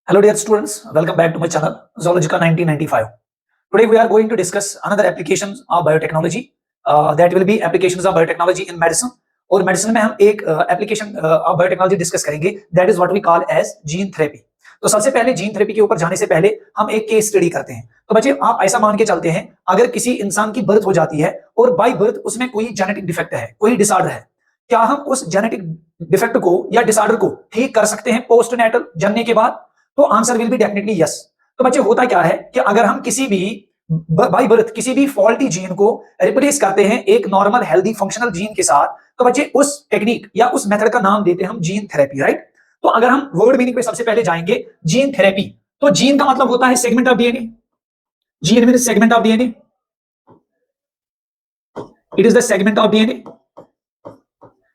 Hello dear students, welcome back to my channel Zoologica 1995. Today we are going to discuss another applications of biotechnology. That will be applications of biotechnology in medicine. और medicine में हम एक application of biotechnology discuss करेंगे, that is what we call as gene therapy. तो सबसे पहले gene therapy के ऊपर जाने से पहले हम एक केस स्टडी करते हैं। तो बच्चे आप ऐसा मान के चलते हैं, अगर किसी इंसान की बर्थ हो जाती है और बाय बर्थ उसमें कोई जेनेटिक डिफेक्ट है, कोई डिसऑर्डर है, क्या हम उस जेनेटिक डिफेक्ट को या डिसऑर्डर को ठीक कर सकते हैं पोस्टनेटल जन्मने के बाद? तो answer will be definitely yes. तो बच्चे होता क्या है कि अगर हम किसी भी बाय बर्थ किसी भी फॉल्टी जीन को रिप्लेस करते हैं एक नॉर्मल हेल्दी फंक्शनल जीन के साथ, तो बच्चे उस टेक्निक या उस मेथड का नाम देते हैं हम जीन थेरेपी, राइट। तो अगर हम वर्ड मीनिंग पे सबसे पहले जाएंगे, जीन थेरेपी, तो जीन का मतलब होता है segment of DNA. Gene means segment of DNA, it is the segment of DNA.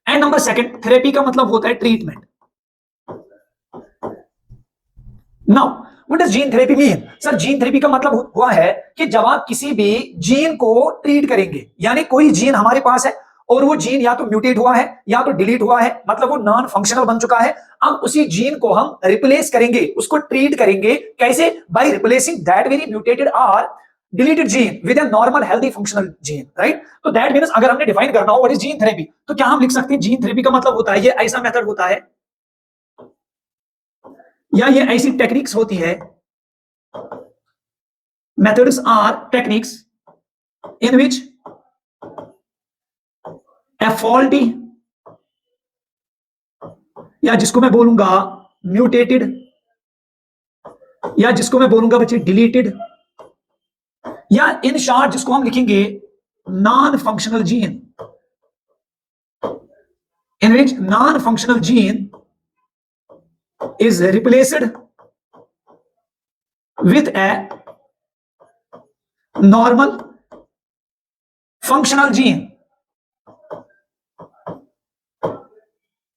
And number second, therapy का मतलब होता है treatment. Now what does gene therapy mean? Sir gene therapy का मतलब हुआ है कि जब आप किसी भी जीन को ट्रीट करेंगे, यानी कोई जीन हमारे पास है और वो जीन या तो म्यूटेट हुआ है या तो डिलीट हुआ है, मतलब वो नॉन फंक्शनल बन चुका है। अब उसी जीन को हम रिप्लेस करेंगे, उसको ट्रीट करेंगे। कैसे? By replacing that very mutated और deleted gene with a normal healthy functional gene, right. तो दैट मींस अगर हमने डिफाइन करना हो व्हाट इज जीन थेरेपी, तो क्या हम लिख सकते हैं जीन थेरेपी का मतलब होता है ये ऐसा मेथड होता है या ये ऐसी टेक्निक्स होती है, methods or techniques in which a faulty, या जिसको मैं बोलूंगा म्यूटेटेड, या जिसको मैं बोलूंगा बच्चे डिलीटेड, या इन शॉर्ट जिसको हम लिखेंगे non functional gene, in which non functional gene is replaced with a normal functional gene,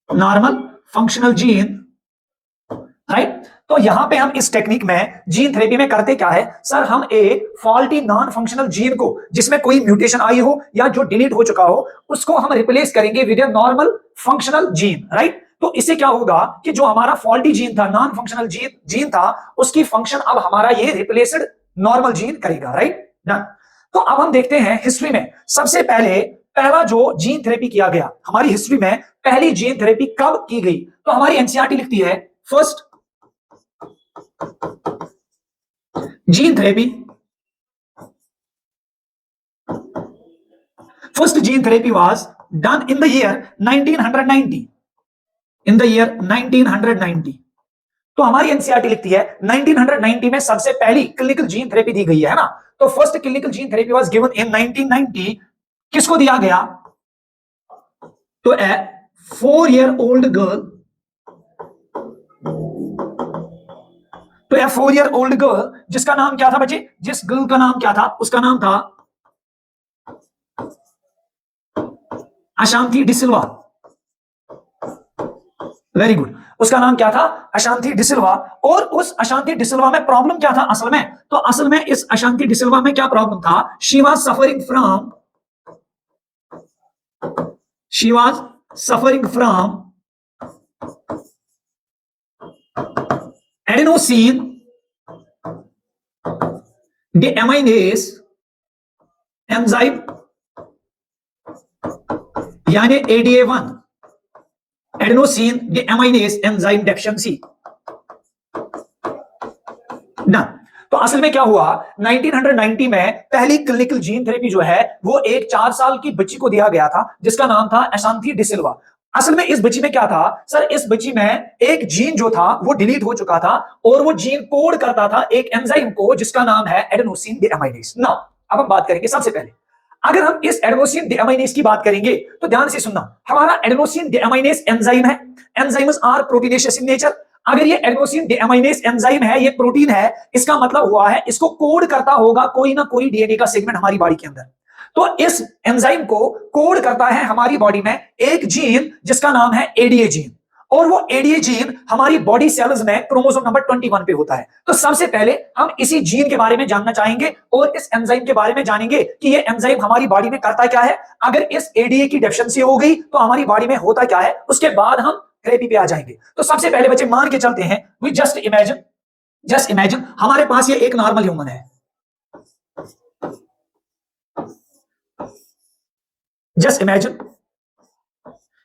normal functional gene, right. तो यहां पे हम इस टेक्निक में जीन थेरेपी में करते क्या है सर, हम एक फॉल्टी नॉन फंक्शनल जीन को जिसमें कोई म्यूटेशन आई हो या जो डिलीट हो चुका हो, उसको हम रिप्लेस करेंगे with a normal functional gene, right. तो इससे क्या होगा कि जो हमारा फॉल्टी जीन था, नॉन फंक्शनल जीन था, उसकी फंक्शन अब हमारा ये रिप्लेस्ड नॉर्मल जीन करेगा, राइट। डन। तो अब हम देखते हैं हिस्ट्री में सबसे पहला जो जीन थेरेपी किया गया, हमारी हिस्ट्री में पहली जीन थेरेपी कब की गई? तो हमारी एनसीईआरटी लिखती है first gene therapy, first gene therapy was done in the year 1990, in the year 1990। तो हमारी एनसीईआरटी लिखती है 1990 में सबसे पहली क्लिनिकल जीन थेरेपी दी गई है ना। तो first clinical gene therapy was given in 1990। किसको दिया गया? तो ए 4-year old गर्ल, तो ए 4-year old गर्ल जिसका नाम क्या था बच्चे? जिस गर्ल का नाम क्या था? उसका नाम था अशांति डिसिल्वा। Very good. उसका नाम क्या था? अशांति डिसिल्वा। और उस अशांति डिसिल्वा में प्रॉब्लम क्या था असल में? तो असल में इस अशांति डिसिल्वा में क्या प्रॉब्लम था? She was suffering from adenosine deaminase enzyme, यानी ADA1, adenosine deaminase enzyme deficiency. ना तो असल में क्या हुआ, 1990 में पहली क्लिनिकल जीन थेरेपी जो है वो एक 4 साल की बच्ची को दिया गया था जिसका नाम था अशांति डिसिल्वा। असल में इस बच्ची में क्या था सर? इस बच्ची में एक जीन जो था वो डिलीट हो चुका था और वो जीन कोड करता था एक एंजाइम को जिसका नाम है एडेनोसिन डीएमाइनेज। नाउ अब हम बात करेंगे सबसे पहले, अगर हम इस एडेनोसिन डीएमाइनेज की बात करेंगे तो ध्यान से सुनना, हमारा एडेनोसिन डीएमाइनेज एंजाइम है, enzymes are proteinaceous in nature. अगर ये एडेनोसिन डीएमाइनेज एंजाइम है, ये प्रोटीन है, इसका मतलब हुआ है इसको कोड करता होगा कोई ना कोई डीएनए का सेगमेंट हमारी बॉडी के अंदर। तो इस एंजाइम को कोड करता है हमारी बॉडी में एक जीन जिसका नाम है एडीए जीन, और वो एडीए जीन हमारी बॉडी सेल्स में क्रोमोसोम नंबर 21 पे होता है। तो सबसे पहले हम इसी जीन के बारे में जानना चाहेंगे और इस एंजाइम के बारे में जानेंगे कि ये एंजाइम हमारी बॉडी में करता क्या है। अगर इस एडीए की डेफिशिएंसी हो गई तो हमारी बॉडी में होता क्या है, उसके बाद हम थेरेपी पे आ जाएंगे। तो सबसे पहले बच्चे मान के चलते हैं, we just imagine just imagine हमारे पास ये एक नॉर्मल ह्यूमन है, जस्ट इमेजिन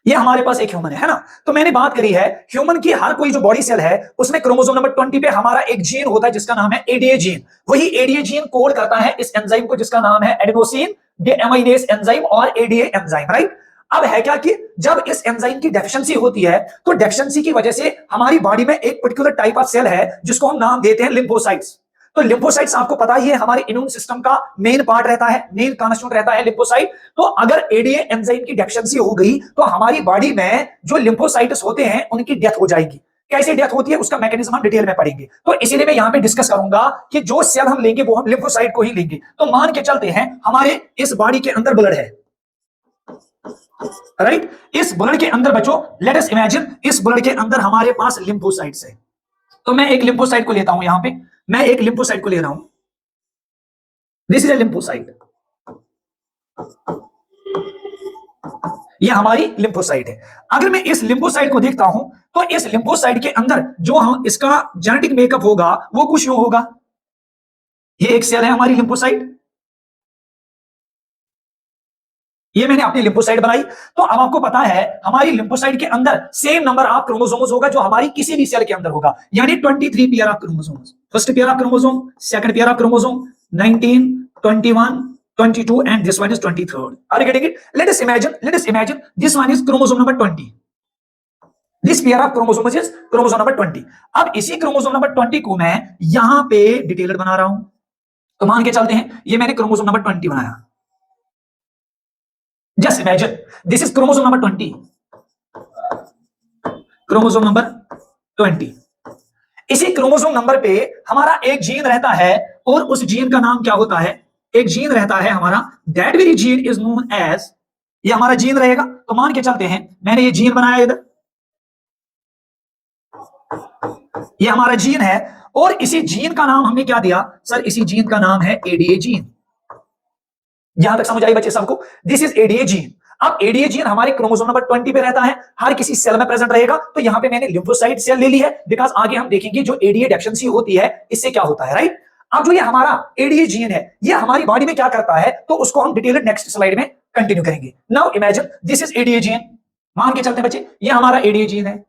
ये हमारे पास एक ह्यूमन है ना। तो मैंने बात करी है ह्यूमन की हर कोई जो बॉडी सेल है उसमें क्रोमोसोम नंबर 20 पे हमारा एक जीन होता है जिसका नाम है एडीए जीन। वही एडीए जीन कोड करता है इस एंजाइम को जिसका नाम है एडेनोसिन डीएमाइनेज एंजाइम और एडीए एंजाइम, राइट। अब है क्या कि जब इस एंजाइम की डेफिशिएंसी होती है तो डेफिशिएंसी की वजह से हमारी बॉडी में एक पर्टिकुलर टाइप ऑफ सेल है जिसको हम नाम देते हैं लिम्फोसाइट्स। तो लिम्फोसाइट्स आपको पता ही है हमारे इम्यून सिस्टम का मेन पार्ट रहता है, मेन कॉन्स्टिट्यूएंट रहता है लिम्फोसाइट। तो अगर एडीए एंजाइम की डेफिशिएंसी हो गई तो हमारी बॉडी में जो लिम्फोसाइट्स होते हैं उनकी डेथ हो जाएगी। कैसे डेथ होती है उसका मैकेनिज्म हम डिटेल में पढ़ेंगे। तो इसीलिए मैं यहां पे डिस्कस करूंगा कि जो सेल हम लेंगे वो हम लिम्फोसाइट को ही लेंगे। तो मान के चलते हैं हमारे इस बॉडी के अंदर ब्लड है, राइट। इस ब्लड के अंदर बच्चों लेट अस इमेजिन इस ब्लड के अंदर हमारे पास लिम्फोसाइट्स है। तो मैं एक लिम्फोसाइट को लेता हूं, यहां पे मैं एक लिम्फोसाइट को ले रहा हूं, दिस इज अ लिम्फोसाइट, ये हमारी लिम्फोसाइट है। अगर मैं इस लिम्फोसाइट को देखता हूं तो इस लिम्फोसाइट के अंदर जो हम इसका जेनेटिक मेकअप होगा वो कुछ यूं होगा। ये एक सेल है हमारी लिम्फोसाइट, ये मैंने अपनी लिम्फोसाइट बनाई। तो अब आपको पता है हमारी लिम्फोसाइट के अंदर सेम नंबर ऑफ क्रोमोसोम्स होगा जो हमारी किसी भी सेल के अंदर होगा, यानी 23 pair of chromosomes. First pair of chromosome, second pair of chromosome, 19, 21, 22 and this one is 23rd. Are you getting it? Let us imagine this one is chromosome number 20. This pair of chromosomes is chromosome number 20. अब इसी chromosome number 20 को मैं यहां पे detailer बना रहा हूं। तो मान के चलते हैं ये मैंने क्रोमोसोम नंबर 20 बनाया। Just imagine this is chromosome number 20, chromosome number 20। इसी क्रोमोसोम नंबर पे हमारा एक जीन रहता है और उस जीन का नाम क्या होता है, एक जीन रहता है हमारा, that very gene is known as, ये हमारा जीन रहेगा। तो मान के चलते हैं मैंने ये जीन बनाया इधर, ये हमारा जीन है और इसी जीन का नाम हमने क्या दिया सर, इसी जीन का नाम है एडीए जीन। यहां तक समझ आई बच्चे सबको? This is ADA gene. अब एडीए जीन हमारे क्रोमोसोम नंबर 20 पे रहता है, हर किसी सेल में प्रेजेंट रहेगा। तो यहां पे मैंने लिम्फोसाइट सेल ले ली है बिकॉज आगे हम देखेंगे जो एडीए डेफिशिएंसी होती है इससे क्या होता है, राइट। अब जो ये हमारा एडीए जीन है ये हमारी बॉडी में क्या करता है तो उसको हम डिटेल्ड नेक्स्ट स्लाइड में कंटिन्यू करेंगे। Now imagine this is ADA gene, मान के चलते बच्चे ये हमारा एडीए जीन है,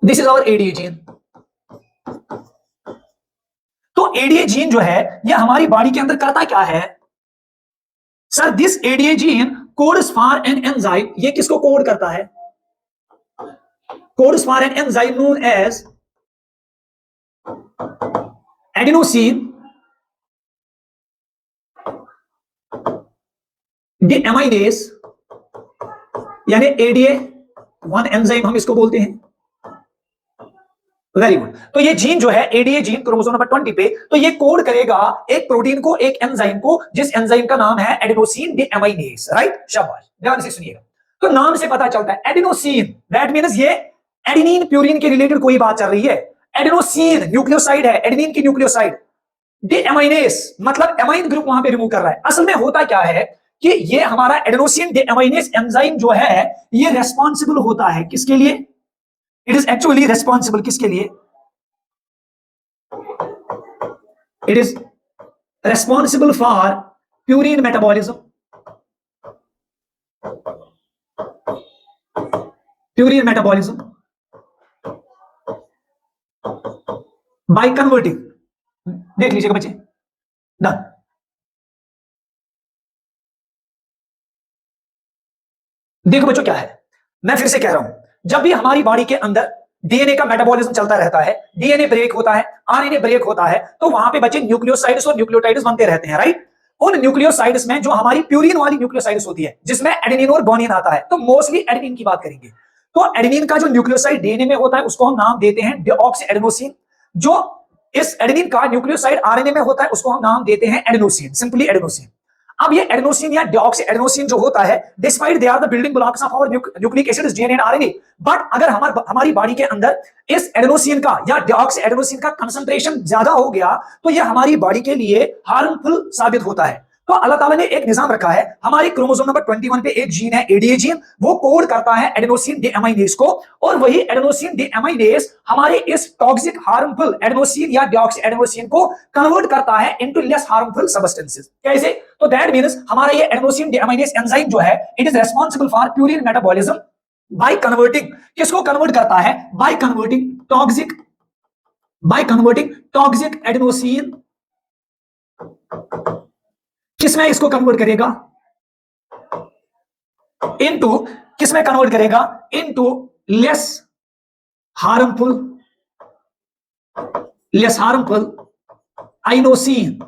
this is our ADA gene. तो एडीए जीन जो है ये हमारी बॉडी के अंदर करता क्या है sir, this ADA gene codes for an enzyme, ये किसको कोड करता है, codes for an enzyme known as adenosine deaminase, यानी एडीए 1 एंजाइम हम इसको बोलते हैं। Very good. तो ये जीन जो है एडीए जीन क्रोमोसोम नंबर 20 पे, तो ये कोड करेगा एक प्रोटीन को, एक एंजाइम को, जिस एंजाइम का नाम है एडेनोसिन डीएमाइनेज, राइट। शाबाश, ध्यान से सुनिएगा। तो नाम से पता चलता है एडेनोसिन, दैट मींस ये एडेनिन प्यूरिन के रिलेटेड कोई बात चल रही है। एडेनोसिन न्यूक्लियोसाइड है, एडेनिन की न्यूक्लियोसाइड। डीएमाइनेज मतलब एमाइन ग्रुप वहां पे रिमूव कर रहा है। असल में होता क्या है कि ये हमारा एडेनोसिन डीएमाइनेज एंजाइम जो है ये रेस्पॉन्सिबल होता है किसके लिए, इट इज एक्चुअली रेस्पॉन्सिबल किसके लिए, it is responsible for purine metabolism, purine metabolism by converting, देख लीजिएगा बच्चे, डन। देखो बच्चों क्या है, मैं फिर से कह रहा हूं, जब भी हमारी बॉडी के अंदर डीएनए का मेटाबॉलिज्म चलता रहता है, डीएनए ब्रेक होता है, आरएनए ब्रेक होता है, तो वहां पे बच्चे न्यूक्लियोसाइड्स और न्यूक्लियोटाइड्स बनते रहते हैं, राइट। उन न्यूक्लियोसाइड्स में जो हमारी प्यूरिन वाली न्यूक्लियोसाइड्स होती है जिसमें एडेनिन और गुआनिन आता है, तो मोस्टली एडेनिन की बात करेंगे। तो एडेनिन का जो न्यूक्लियोसाइड डीएनए में होता है उसको हम नाम देते हैं डीऑक्सी एडेनोसिन। जो इस एडेनिन का न्यूक्लियोसाइड आरएनए में होता है उसको हम नाम देते हैं एडेनोसिन, सिंपली एडेनोसिन। अब ये एडेनोसिन या डीऑक्सी एडेनोसिन जो होता है, despite they are the building blocks of our nucleic acids DNA and RNA, but अगर हमारी बॉडी के अंदर इस एडेनोसिन का या डीऑक्सी एडेनोसिन का कंसंट्रेशन ज्यादा हो गया तो ये हमारी बॉडी के लिए हार्मफुल साबित होता है। तो अल्लाह ताला ने एक निजाम रखा है, हमारे क्रोमोसोम नंबर 21 पे एक जीन है एडीए जीन, वो कोड करता है एडेनोसिन डीएमाइनेज को, और वही एडेनोसिन डीएमाइनेज हमारे इस टॉक्सिक हार्मफुल एडेनोसिन या डीऑक्सी एडेनोसिन को कन्वर्ट करता है इनटू लेस हार्मफुल सब्सटेंसेस। कैसे? तो दैट मींस हमारा ये एडेनोसिन डीएमाइनेज एंजाइम जो है, it is responsible for purine metabolism by converting, किसको कन्वर्ट करता है? बाय कन्वर्टिंग टॉक्सिक एडेनोसिन, किसमें इसको कन्वर्ट करेगा? इनटू, किसमें कन्वर्ट करेगा? Into less harmful inosine.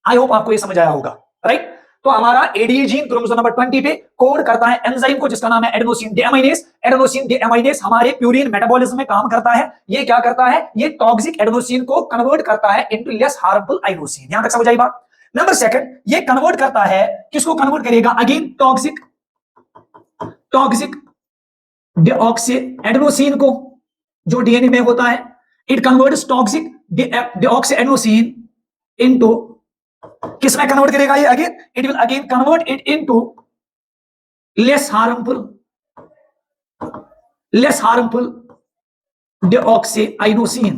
I hope आपको ये समझ आया होगा, राइट? तो हमारा एडीए जीन क्रोमोसोम नंबर 20 पे कोड करता है एंजाइम को जिसका नाम है एडेनोसिन डीएमाइनेज। एडेनोसिन डीएमाइनेज हमारे प्यूरिन मेटाबॉलिज्म में काम करता है। ये क्या करता है? ये टॉक्सिक एडेनोसिन को कन्वर्ट करता है इनटू लेस हार्मफुल आइनोसिन। यहां तक समझ आई बात? नंबर सेकंड, ये कन्वर्ट करता है, किसको कन्वर्ट करेगा? अगेन टॉक्सिक डीऑक्सी एडेनोसिन को, जो डीएनए में होता है। It converts toxic deoxy adenosine into, किसमें कन्वर्ट करेगा ये? Again it will again convert it into less harmful deoxy inosine.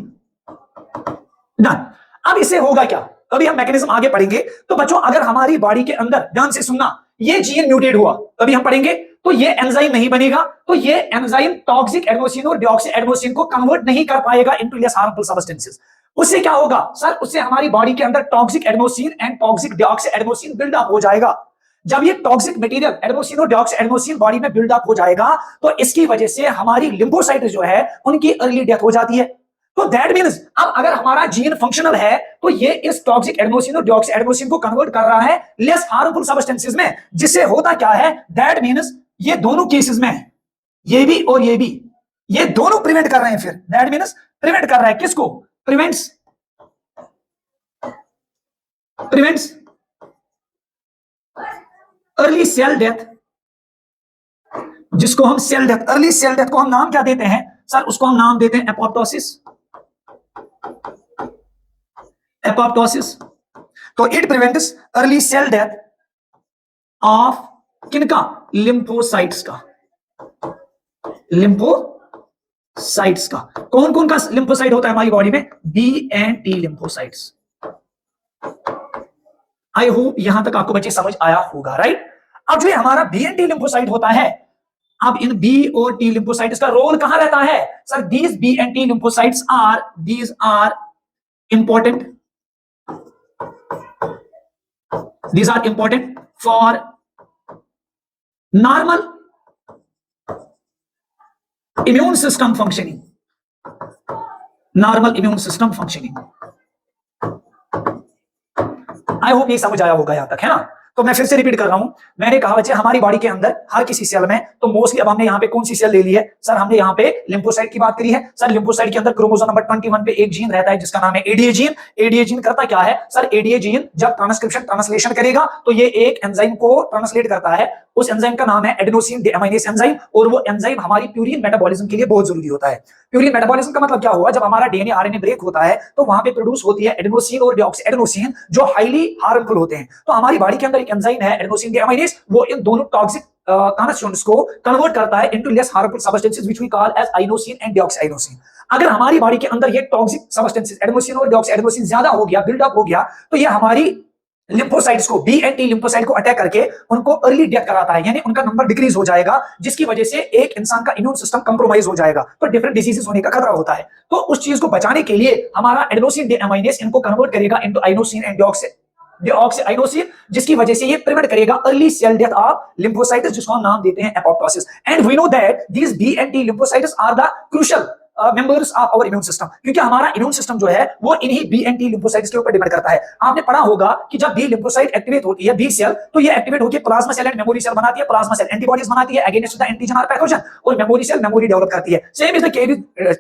Done. अब इससे होगा क्या? अभी हम मैकेनिज्म आगे पढ़ेंगे। तो बच्चों, अगर हमारी बॉडी के अंदर, ध्यान से सुनना, ये जीन म्यूटेट हुआ, अभी हम पढ़ेंगे, तो ये एंजाइम नहीं बनेगा, तो ये एंजाइम टॉक्सिक एडेनोसिन और डीऑक्सी एडेनोसिन को कन्वर्ट नहीं कर पाएगा इनटू लेस हार्मफुल सब्सटेंसेस। उससे क्या होगा सर? उससे हमारी बॉडी के अंदर toxic adenosine and toxic deoxy adenosine buildup हो जाएगा। जब ये टॉक्सिक मटेरियल एडेनोसिन और डीऑक्सी एडेनोसिन बॉडी में बिल्डअप हो जाएगा, तो इसकी वजह से हमारी लिम्फोसाइट जो है, उनकी अर्ली डेथ हो जाती है। तो दैट मींस अब अगर हमारा जीन फंक्शनल है, तो ये इस टॉक्सिक एडेनोसिन और डीऑक्सी एडेनोसिन को कन्वर्ट कर रहा है लेस हार्मफुल सब्सटेंसेस में, जिससे होता क्या है? दैट मींस ये दोनों केसेस में, ये भी और ये भी, ये दोनों प्रिवेंट कर रहे हैं। फिर दैट मींस प्रिवेंट कर रहा है, किसको? प्रिवेंट्स अर्ली सेल डेथ, जिसको हम cell death, early cell death को हम नाम क्या देते हैं सर? उसको हम नाम देते हैं एपोप्टोसिस। तो it prevents early cell death of किनका? लिम्फोसाइट्स का। कौन कौन का लिम्फोसाइट होता है हमारी बॉडी में? B and T lymphocytes. I hope यहां तक आपको बच्चे समझ आया होगा, राइट? अब जो हमारा बी एंड टी लिम्फोसाइट होता है, अब इन बी और टी लिम्फोसाइट्स का रोल कहां रहता है sir? These B and T lymphocytes are important, for normal immune system functioning. I hope ये समझ आया होगा यहां तक, है ना? तो मैं फिर से रिपीट कर रहा हूं, मैंने कहा बच्चे हमारी बॉडी के अंदर हर किसी सेल में, तो मोस्टली अब हमने यहां पे कौन सी सेल ले ली है सर? हमने यहां पे लिम्फोसाइट की बात करी है। सर लिम्फोसाइट के अंदर क्रोमोसोम नंबर 21 पे एक जीन रहता है जिसका नाम है एडीए जीन। एडीए जीन करता क्या है सर? एडीए जीन जब ट्रांसलेशन करेगा, तो ये एक एंजाइम को ट्रांसलेट करता है। उस एंजाइम का नाम है एडेनोसिन डीएमाइनेज एंजाइम, और वो एंजाइम हमारी प्यूरिन मेटाबॉलिज्म के लिए बहुत जरूरी होता है। प्यूरिन मेटाबॉलिज्म का मतलब क्या हुआ? जब हमारा डीएनए आरएनए ब्रेक होता है, तो वहां पे प्रोड्यूस होती है एडेनोसिन और डीऑक्सी एडेनोसिन, जो हाईली हार्मफुल होते हैं। तो हमारी बॉडी के अंदर एक एंजाइम है एडेनोसिन डीएमाइनेज, वो इन दोनों टॉक्सिक कॉन्स्टिट्यूएंट्स को कन्वर्ट करता है into less harmful substances which we call as inosine and deoxy inosine. अगर हमारी बॉडी के अंदर ये टॉक्सिक सब्सटेंसेस एडेनोसिन और डीऑक्सी एडेनोसिन ज्यादा हो गया, बिल्डअप हो गया, तो ये हमारी लिम्फोसाइट्स को, बी एंड टी लिम्फोसाइट को अटैक करके उनको अर्ली डेथ कराता है, यानी उनका नंबर डिक्रीज हो जाएगा, जिसकी वजह से एक इंसान का इम्यून सिस्टम कंप्रोमाइज हो जाएगा, तो डिफरेंट डिजीजेस होने का खतरा होता है। तो उस चीज को बचाने के लिए हमारा एडेनोसिन डीएमाइनेज इनको कन्वर्ट करेगा into inosine and deoxy inosine, जिसकी वजह से ये प्रिवेंट करेगा early cell death of lymphocytes, जिसको हम नाम देते हैं apoptosis. And we know that these B and T lymphocytes are the crucial members of our immune system, क्योंकि हमारा इम्यून सिस्टम जो है वो इन्हीं बी एंड टी लिम्फोसाइट्स के ऊपर डिपेंड करता है। आपने पढ़ा होगा कि जब बी लिम्फोसाइट एक्टिवेट होती है, बी सेल, तो ये एक्टिवेट होकर plasma cell and memory cell बनाती है। प्लाज्मा सेल एंटीबॉडीज बनाती है अगेंस्ट द एंटीजन और पैथोजन, और मेमोरी सेल मेमोरी डेवलप करती है। Same is the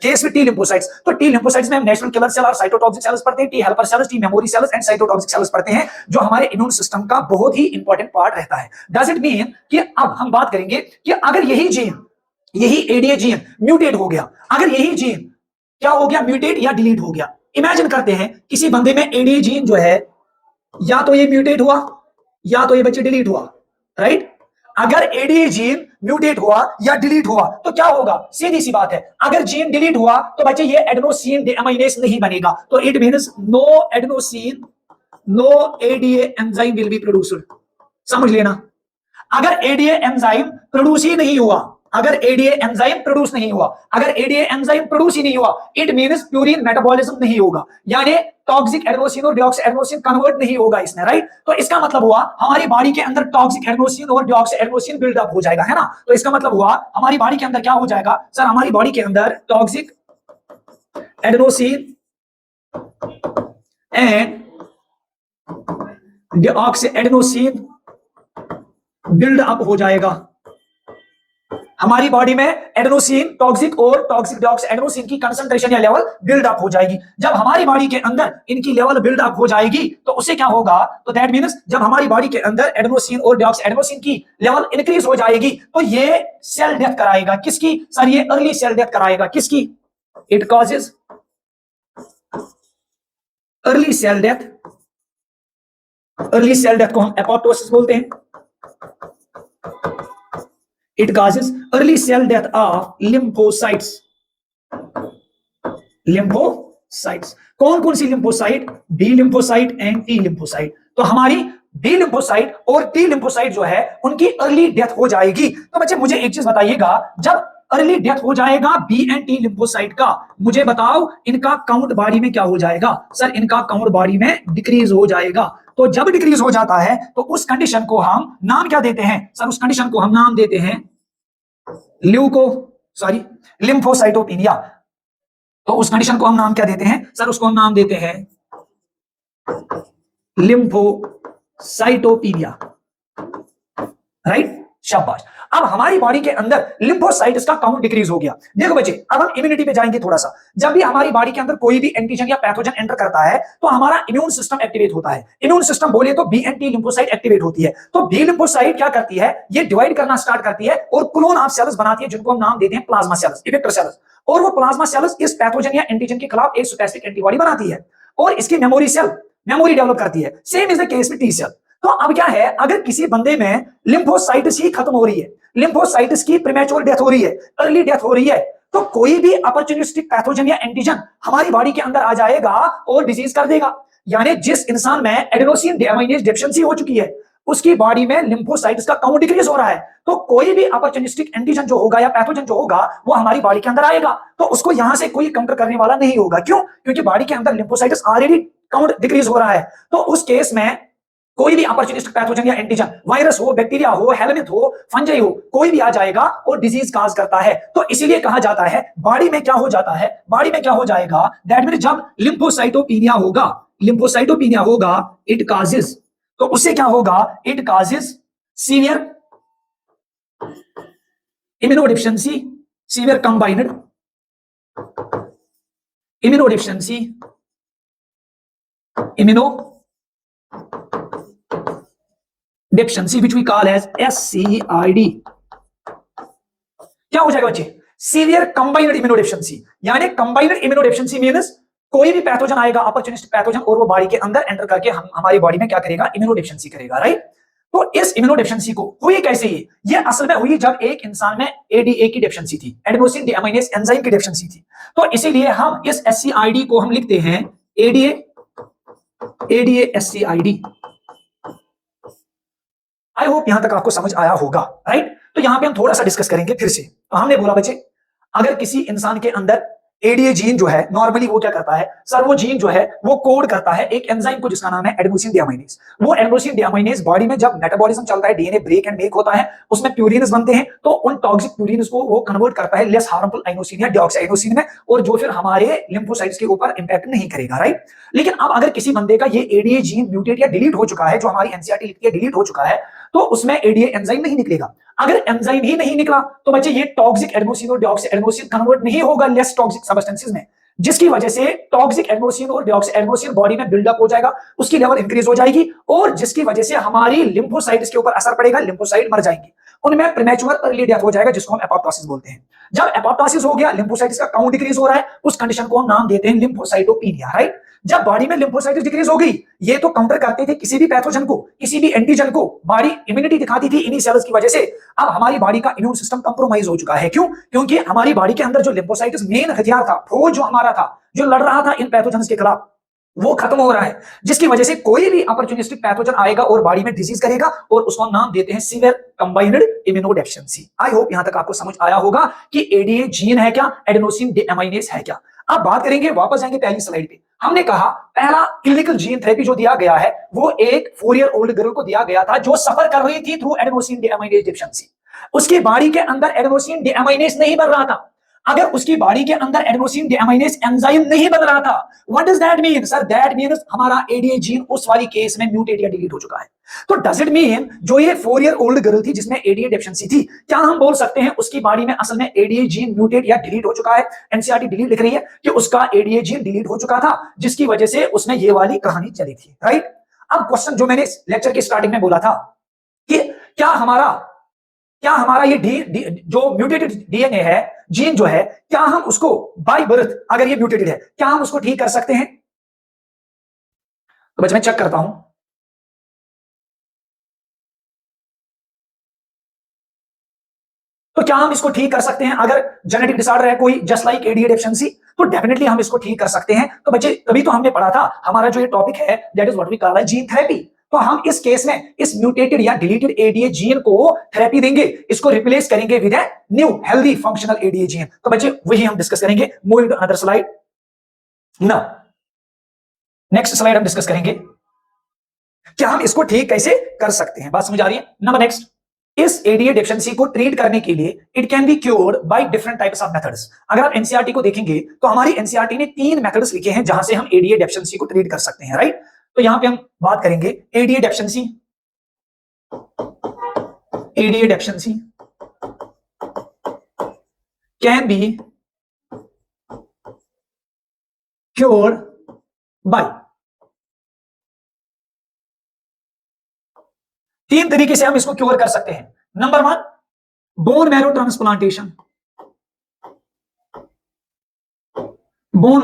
case with T lymphocytes. तो टी लिम्फोसाइट्स में हम नेचुरल किलर सेल और साइटोटॉक्सिक सेल्स पढ़ते हैं, T helper cells, T memory cells and cytotoxic cells पढ़ते हैं, जो हमारे इम्यून सिस्टम का बहुत ही इंपॉर्टेंट पार्ट रहता है। डज इट मीन कि अब हम बात करेंगे कि अगर यही एडीए जीन म्यूटेट हो गया, अगर यही जीन क्या हो गया, म्यूटेट या डिलीट हो गया। इमेजिन करते हैं किसी बंदे में एडीए जीन जो है या तो ये म्यूटेट हुआ या तो ये बच्चे डिलीट हुआ, राइट। अगर एडीए जीन म्यूटेट हुआ या डिलीट हुआ तो क्या होगा, सीधी सी बात है, अगर जीन डिलीट हुआ तो बच्चे ये एडेनोसिन डीअमाइनेज नहीं बनेगा, तो it means no adenosine, no ADA enzyme will be produced. समझ लेना, अगर एडीए एंजाइम प्रोड्यूस ही नहीं हुआ, अगर एडीए एंजाइम प्रोड्यूस नहीं हुआ, अगर एडीए एंजाइम प्रोड्यूस ही नहीं हुआ, इट मींस प्यूरिन मेटाबॉलिज्म नहीं होगा, यानी टॉक्सिक एडेनोसिन और डिऑक्सी एडेनोसिन कन्वर्ट नहीं होगा इसमें, राइट। तो इसका मतलब हुआ हमारी बॉडी के अंदर टॉक्सिक एडेनोसिन और डिऑक्सी एडेनोसिन बिल्डअप हो जाएगा, है ना। तो इसका मतलब हुआ हमारी बॉडी के अंदर क्या हो जाएगा सर, हमारी बॉडी के अंदर toxic adenosine and deoxy adenosine build up हो जाएगा। हमारी बॉडी में एडेनोसिन टॉक्सिक और टॉक्सिक डिऑक्सी एडेनोसिन की कंसंट्रेशन या लेवल बिल्ड अप हो जाएगी। जब हमारी बॉडी के अंदर इनकी लेवल बिल्ड अप हो जाएगी तो उससे क्या होगा, तो दैट मींस जब हमारी बॉडी के अंदर एडेनोसिन और डिऑक्सी एडेनोसिन की लेवल इंक्रीज हो जाएगी तो ये सेल डेथ कराएगा, किसकी सर, ये अर्ली सेल डेथ कराएगा, किसकी, it causes early cell death. Early cell death को हम एपोप्टोसिस बोलते हैं। It causes early cell death of lymphocytes. Lymphocytes कौन कौन सी lymphocyte, B lymphocyte and T lymphocyte. तो हमारी बी लिम्फोसाइट और टी लिम्फोसाइट जो है उनकी अर्ली डेथ हो जाएगी। तो बच्चे मुझे एक चीज बताइएगा, जब अर्ली डेथ हो जाएगा बी एंड टी लिम्फोसाइट का, मुझे बताओ इनका काउंट बॉडी में क्या हो जाएगा सर, इनका काउंट बॉडी में डिक्रीज हो जाएगा। तो जब डिक्रीज हो जाता है तो उस कंडीशन को हम नाम क्या देते हैं सर, उस कंडीशन को हम नाम देते हैं लिम्फोसाइटोपिनिया। तो उस कंडीशन को हम नाम क्या देते हैं सर, उसको हम नाम देते हैं लिम्फोसाइटोपिनिया, राइट, शाबाश। अब हमारी बॉडी के अंदर लिम्फोसाइट्स का काउंट डिक्रीज हो गया। देखो बच्चे अब हम इम्यूनिटी पे जाएंगे थोड़ा सा। जब भी हमारी बॉडी के अंदर कोई भी एंटीजन या पैथोजन एंटर करता है तो हमारा इम्यून सिस्टम एक्टिवेट होता है। इम्यून सिस्टम बोले तो B and T lymphocyte activate होती है। तो बी लिम्फोसाइट क्या करती है, ये डिवाइड करना स्टार्ट करती है और क्लोन ऑफ सेल्स बनाती है जिनको हम नाम देते हैं प्लाज्मा सेल्स, इफेक्टर सेल्स। और वो प्लाज्मा सेल्स इस पैथोजन या एंटीजन के खिलाफ एक स्पेसिफिक एंटीबॉडी बनाती है और इसकी मेमोरी सेल मेमोरी डेवलप करती है। Same is the case with T cell. तो अब क्या है, अगर किसी बंदे में लिम्फोसाइट्स ही खत्म हो रही है, लिम्फोसाइट्स की प्रीमेच्योर डेथ हो रही है, अर्ली डेथ हो रही है, तो कोई भी अपॉर्चुनिस्टिक पैथोजन या एंटीजन हमारी बॉडी के अंदर आ जाएगा और डिजीज कर देगा। यानी जिस इंसान में एडेनोसिन डीअमाइनेज डेफिशिएंसी हो चुकी है उसकी बॉडी में लिम्फोसाइट्स का काउंट डिक्रीज हो रहा है, तो कोई भी अपॉर्चुनिस्टिक एंटीजन जो होगा या पैथोजन जो होगा वो हमारी बॉडी के अंदर आएगा तो उसको यहां से कोई काउंटर करने वाला नहीं होगा। क्यों? क्योंकि बॉडी के अंदर लिम्फोसाइट्स ऑलरेडी काउंट डिक्रीज हो रहा है। तो उस केस में कोई भी अपॉर्चुनिस्टिक पैथोजन या एंटीजन, वायरस हो, बैक्टीरिया हो, हेलमिंथ हो, फंजाई हो, कोई भी आ जाएगा और डिजीज काज करता है। तो इसीलिए कहा जाता है बॉडी में क्या हो जाता है, बॉडी में क्या हो जाएगा, दैट मींस जब लिम्फोसाइटोपिनिया होगा, लिम्फोसाइटोपिनिया होगा इट काजेस, तो उससे क्या होगा, it causes severe immunodeficiency, severe combined immunodeficiency, immuno deficiency which we call as SCID। क्या हो जाएगा बच्चे, सीवियर कंबाइंड इम्यूनोडेफिशिएंसी। यानी कंबाइंड इम्यूनोडेफिशिएंसी मींस कोई भी पैथोजन आएगा, अपॉर्चुनिस्टिक पैथोजन, और वो बॉडी के अंदर एंटर करके हमारी बॉडी में क्या करेगा, इम्यूनोडेफिशिएंसी करेगा, राइट। तो इस इम्यूनोडेफिशिएंसी को हुई कैसे, ये असल में हुई जब एक इंसान में एडीए की डेफिशिएंसी थी, एडेनोसिन डीअमाइनेज एंजाइम की डेफिशिएंसी थी। तो इसीलिए हम इस SCID को हम लिखते हैं एडीए SCID। आई होप यहां तक आपको समझ आया होगा, राइट। तो यहां पे हम थोड़ा सा डिस्कस करेंगे फिर से। तो हमने बोला बच्चे अगर किसी इंसान के अंदर एडीए जीन जो है नॉर्मली वो क्या करता है सर, वो जीन जो है वो कोड करता है एक एंजाइम को जिसका नाम है एडेनोसिन डीअमाइनेज। वो एडेनोसिन डीअमाइनेज बॉडी में जब मेटाबॉलिज्म चलता है, डीएनए ब्रेक एंड मेक होता है, उसमें प्यूरिन्स बनते हैं, तो उन टॉक्सिक प्यूरिन्स को वो कन्वर्ट करता है लेस हार्मफुल आइनोसिन या डिऑक्सीआइनोसिन में, और जो फिर हमारे लिम्फोसाइट्स के ऊपर इंपैक्ट नहीं करेगा, राइट। लेकिन अब अगर किसी बंदे का ये एडीए जीन म्यूटेट या डिलीट हो चुका है, जो हमारी एनसीईआरटी लिखती है डिलीट हो चुका है, तो उसमें एडीए एंजाइम नहीं निकलेगा। अगर एंजाइम ही नहीं निकला तो बच्चे ये टॉक्सिक एडेनोसिन और डिऑक्सीएडेनोसिन कन्वर्ट नहीं होगा लेस टॉक्सिक सब्सटेंसेस में, जिसकी वजह से टॉक्सिक एडेनोसिन और डिऑक्सीएडेनोसिन बॉडी में बिल्डअप हो जाएगा, उसकी लेवल इंक्रीज हो जाएगी, और जिसकी वजह से हमारी लिम्फोसाइट्स के ऊपर असर पड़ेगा, लिम्फोसाइट मर जाएंगे। उनमें प्रीमेच्योर अर्ली डेथ हो जाएगा, जिसको हम एपोप्टोसिस बोलते हैं। जब एपोप्टोसिस हो गया, लिम्फोसाइट्स का काउंट डिक्रीज हो रहा है, उस कंडीशन को हम नाम देते हैं लिम्फोसाइटोपिनिया, राइट। जब बॉडी में लिम्फोसाइट्स डिक्रीज हो गई, ये तो काउंटर करते थे किसी भी पैथोजन को, किसी भी एंटीजन को, बॉडी इम्यूनिटी दिखाती थी इन्हीं सेल्स की वजह से। अब हमारी बॉडी का इम्यून सिस्टम कंप्रोमाइज हो चुका है। क्यों? क्योंकि हमारी बॉडी के अंदर जो लिम्फोसाइट्स मेन हथियार था, फौज जो हमारा था, जो लड़ रहा था इन पैथोजन्स के खिलाफ, वो खत्म हो रहा है, जिसकी वजह से कोई भी अपॉर्चुनिस्टिक पैथोजन आएगा और बॉडी में डिजीज करेगा, और उसको नाम देते हैं सीवियर कंबाइंड इम्यूनोडेफिशिएंसी। आई होप यहां तक आपको समझ आया होगा कि एडीए जीन है क्या, एडेनोसिन डिएमाइनेज है क्या। अब बात करेंगे, वापस जाएंगे पहली स्लाइड पे। हमने कहा पहला क्लिनिकल जीन थेरेपी जो दिया गया है वो एक 4 ईयर ओल्ड गर्ल को दिया गया था जो सफर कर रही थी थ्रू एडेनोसिन डिएमाइनेज डेफिशिएंसी। उसकी बॉडी के अंदर एडेनोसिन डिएमाइनेज नहीं बन रहा था। अगर उसकी बॉडी के अंदर एडेनोसिन डिएमाइनेज एंजाइम नहीं बन रहा था, what does that mean? Sir that means हमारा एडीए जीन उस वाली केस में म्यूटेट या डिलीट हो चुका है। तो डज इट मीन जो ये 4 ईयर ओल्ड गर्ल थी जिसमें एडीए डेफिशिएंसी थी, क्या हम बोल सकते हैं उसकी बॉडी में असल में एडीए जीन म्यूटेट या डिलीट हो चुका है? एनसीईआरटी डिलीट लिख रही है कि उसका एडीए जीन डिलीट हो चुका था, जिसकी वजह से उसने ये वाली कहानी चली थी, राइट। अब क्वेश्चन जो मैंने लेक्चर की स्टार्टिंग में बोला था कि क्या हमारा ये जो म्यूटेटेड डीएनए है, जीन जो है, क्या हम उसको बाय बर्थ, अगर ये म्यूटेटेड है, क्या हम उसको ठीक कर सकते हैं? तो बच्चे मैं चेक करता हूं। तो क्या हम इसको ठीक कर सकते हैं? अगर जेनेटिक डिसऑर्डर है कोई, जस्ट लाइक एडीए डेफिशिएंसी, तो डेफिनेटली हम इसको ठीक कर सकते हैं। तो बच्चे तभी तो हमने पढ़ा था, हमारा जो ये टॉपिक है that is what we call gene therapy. तो हम इस केस में इस म्यूटेटेड या डिलीटेड एडीए जीन को थेरेपी देंगे, इसको रिप्लेस करेंगे with a new healthy functional ADA gene. तो बच्चे वही हम डिस्कस करेंगे। Moving to another slide. Now next slide हम डिस्कस करेंगे क्या हम इसको ठीक कैसे कर सकते हैं। बात समझ आ रही है? नंबर नेक्स्ट, इस एडीए डेफिशिएंसी को ट्रीट करने के लिए it can be cured by different types of methods. अगर आप एनसीईआरटी को देखेंगे तो हमारी एनसीईआरटी ने 3 मेथड्स लिखे हैं जहां से हम एडीए डेफिशिएंसी को ट्रीट कर सकते हैं, राइट। तो यहां पे हम बात करेंगे ADA deficiency. ADA deficiency can be cured by 3 तरीके से हम इसको क्योर कर सकते हैं। Number 1, bone marrow transplantation. Bone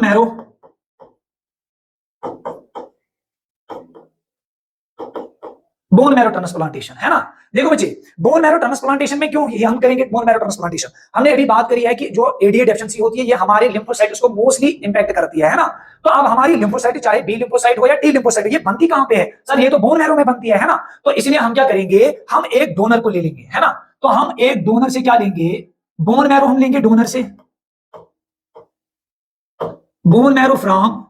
marrow transplantation, है ना। देखो बच्चे, बोन मैरो ट्रांसप्लांटेशन में क्यों हम करेंगे बोन मैरो ट्रांसप्लांटेशन? हमने अभी बात करी है कि जो एडीए डेफिशिएंसी होती है ये हमारे लिम्फोसाइट्स को मोस्टली इंपैक्ट करती है ना। तो अब हमारी लिम्फोसाइट चाहे बी लिम्फोसाइट हो या टी लिम्फोसाइट, ये बनती कहां पे है? सर ये तो बोन मैरो में बनती है ना। तो इसलिए हम क्या करेंगे, हम एक डोनर को ले लेंगे, है ना। तो हम एक डोनर से क्या लेंगे, बोन मैरो हम लेंगे डोनर से। बोन मैरो फ्रॉम,